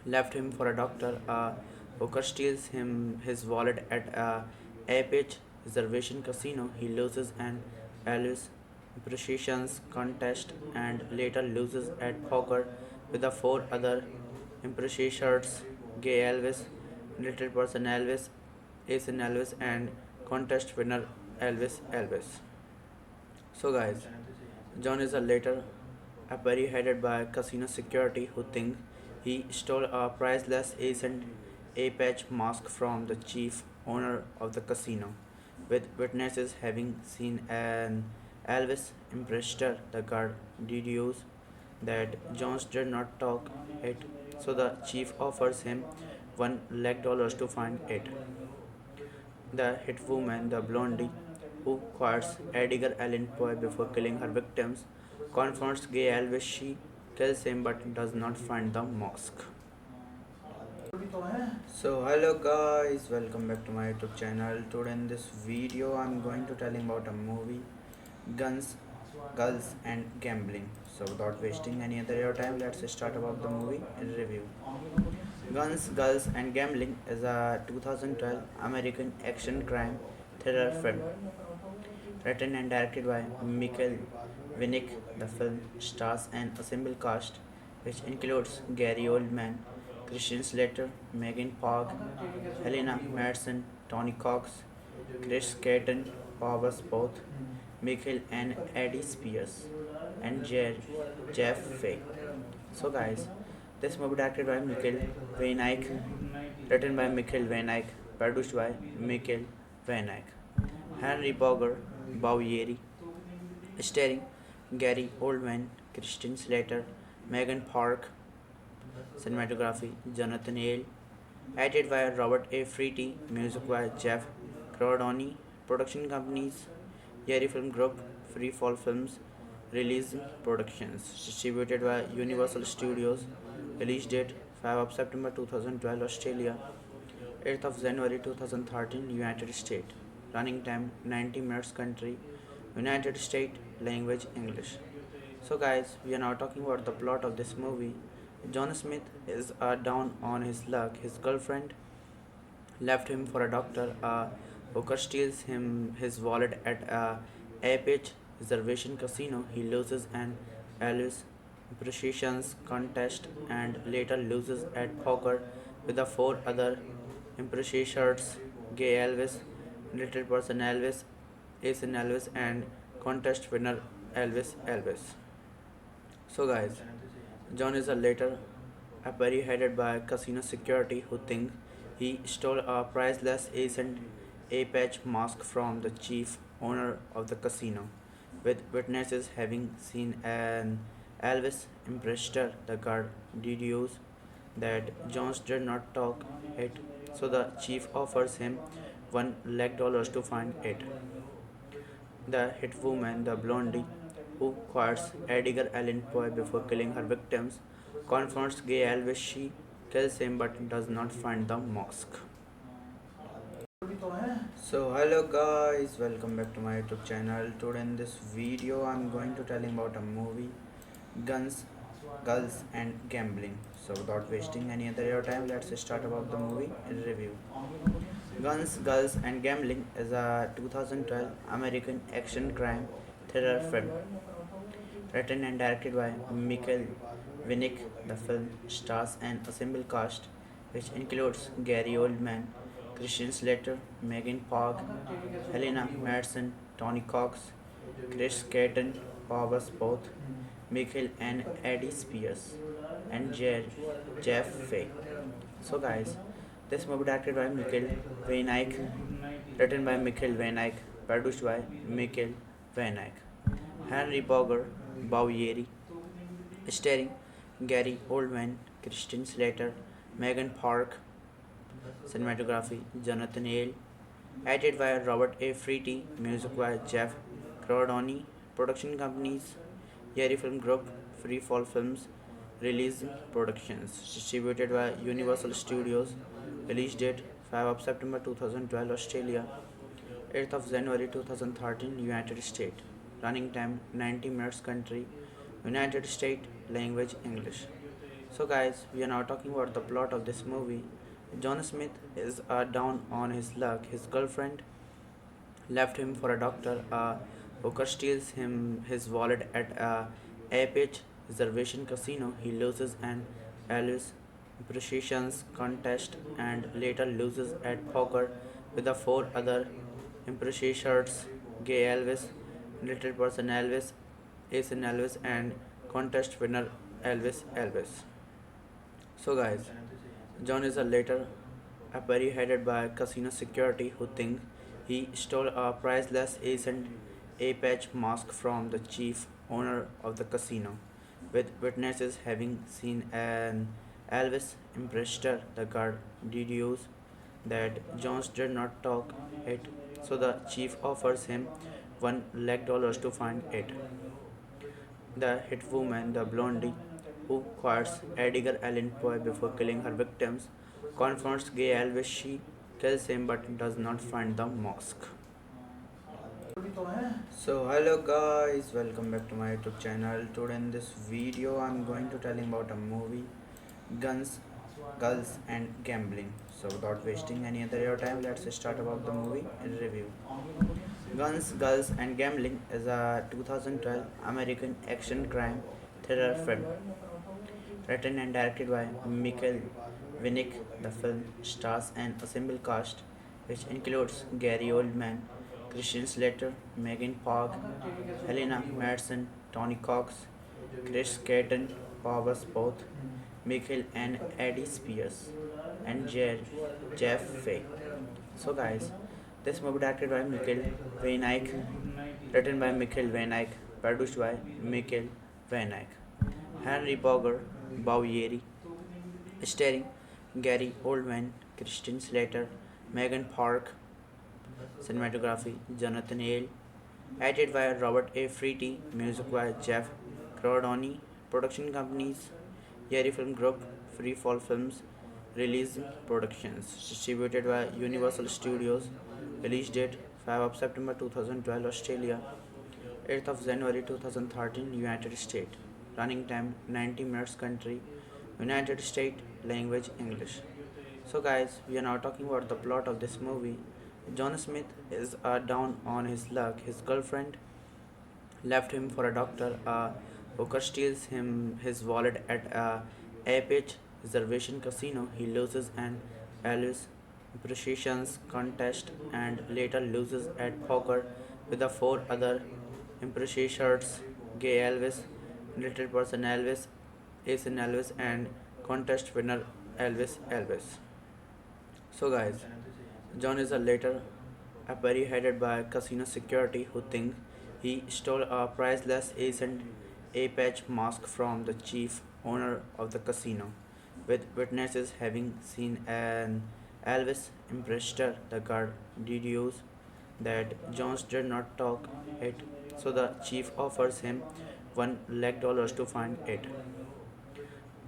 left him for a doctor. A hooker steals him his wallet at a Apex reservation casino. He loses an Elvis impersonations contest and later loses at poker with the four other impersonators: Gay Elvis, Little Person Elvis, Ace Elvis, and contest winner Elvis. So guys, John is a later apprehended by casino security who think he stole a priceless ancient Apache mask from the chief owner of the casino, with witnesses having seen an Elvis imprestor. The guard deduces that Jones did not talk it, so the chief offers him $1 lakh to find it. The hit woman, the blondie, who quotes Edgar Allan Poe before killing her victims, confronts Gay Elvis. She kills him but does not find the mosque. So hello guys, welcome back to my YouTube channel. Today in this video I'm going to tell you about a movie, Guns, Girls and Gambling. So without wasting any other your time, let's start about the movie review. Guns, Girls and Gambling is a 2012 American action crime thriller film written and directed by Michael Winnick. The film stars an ensemble cast which includes Gary Oldman, Christian Slater, Megan Park, Helena Madsen, Tony Cox, Chris Caton, Powers Both, Michael and Eddie Spears, and Jeff Fay. So guys, this movie directed by Michael Vainike, written by Michael Vainike, produced by Michael Vainike, Henry Bowyer, starring Gary Oldman, Christian Slater, Megan Park, cinematography Jonathan Hale, edited by Robert A. Freety, music by Jeff Cordoni, production companies Yeri Film Group, Free Fall Films, Release Productions, distributed by Universal Studios, release date 5 of September 2012 Australia, 8th of January 2013 United States, running time 90 minutes country, United States, language English. So guys, we are now talking about the plot of this movie. John Smith is down on his luck. His girlfriend left him for a doctor. A hooker steals him his wallet at a Apex reservation casino. He loses an Elvis impersonations contest and later loses at poker with the four other impersonators: Gay Elvis, Little Person Elvis, Ace Elvis, and contest winner Elvis. So guys, John is a later apprehended by casino security who think he stole a priceless ancient Apache mask from the chief owner of the casino, with witnesses having seen an Elvis imprestor. The guard deduces that Jones did not talk it, so the chief offers him $1 lakh to find it. The hit woman, the blondie, who quotes Edgar Allan Poe before killing her victims, confronts Gay Elvis. She kills him but does not find the mosque. So hello guys, welcome back to my YouTube channel. Today in this video I'm going to tell you about a movie, Guns, Girls and Gambling. So without wasting any other your time, let's start about the movie review. Guns, Girls and Gambling is a 2012 American action crime thriller film written and directed by Michael Winnick. The film stars an ensemble cast which includes Gary Oldman, Christian Slater, Megan Park, Helena Madsen, Tony Cox, Chris Caton, powers both Michael and Eddie Spears and Jeff Fay. So guys, this movie directed by Michael Van Eyck, written by Michael Van Eyck, produced by Michael Van Eyck, Henry Bowyery, starring Gary Oldman, Christian Slater, Megan Park, cinematography Jonathan Hale, edited by Robert A. Freety, music by Jeff Cordoni, production companies Yeri Film Group, Free Fall Films, Release Productions, distributed by Universal Studios, release date 5 of September 2012 Australia, 8th of January 2013 United States, running time 90 minutes country, United States, language English. So guys, we are now talking about the plot of this movie. John Smith is down on his luck. His girlfriend left him for a doctor. A hooker steals him his wallet at a Apex reservation casino. He loses an Elvis impersonations contest and later loses at poker with the four other impersonators: Gay Elvis, Little Person Elvis, Ace in Elvis, and contest winner Elvis. So guys, John is a later apprehended by casino security who think he stole a priceless ancient Apache mask from the chief owner of the casino, with witnesses having seen an Elvis imprestor. The guard deduces that Jones did not talk it, so the chief offers him $1 lakh to find it. The hit woman, the blondie, who quotes Edgar Allan Poe before killing her victims, confronts Gay Elvis. She kills him but does not find the mosque. So hello guys, welcome back to my YouTube channel. Today in this video I'm going to tell you about a movie, Guns, Girls and Gambling. So without wasting any other your time, let's start about the movie and review. Guns, Girls and Gambling is a 2012 American action crime thriller film written and directed by Michael Winnick. The film stars an ensemble cast which includes Gary Oldman, Christian Slater, Megan Park, Helena Madsen, Tony Cox, Chris Caton, powers both Michael and Eddie Spears, and Jeff Fay. So guys, this movie directed by Michael Van Eyck, written by Michael Van Eyck, produced by Michael Van Eyck, Henry Bowyery, starring Gary Oldman, Christian Slater, Megan Park, cinematography Jonathan Hale, edited by Robert A. Freety, music by Jeff Cordoni, production companies Yeri Film Group, Free Fall Films, Release Productions, distributed by Universal Studios, release date 5 of September 2012 Australia, 8th of January 2013 United States, running time 90 minutes country, United States, language English. So guys, we are now talking about the plot of this movie. John Smith is down on his luck. His girlfriend left him for a doctor. A hooker steals him his wallet at a Apex reservation casino. He loses an Elvis impersonations contest and later loses at poker with the four other impersonators: Gay Elvis, Little Person Elvis, Ace in Elvis, and contest winner Elvis. So guys, John is a later apprehended by casino security who think he stole a priceless ancient Apache mask from the chief owner of the casino, with witnesses having seen an Elvis imprestor. The guard deduces that Jones did not talk it, so the chief offers him $1 lakh to find it.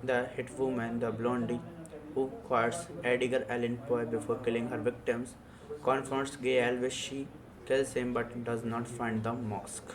The hit woman, the blondie, who quotes Edgar Allan Poe before killing her victims, confronts Gay Elvis. She kills him but does not find the mosque.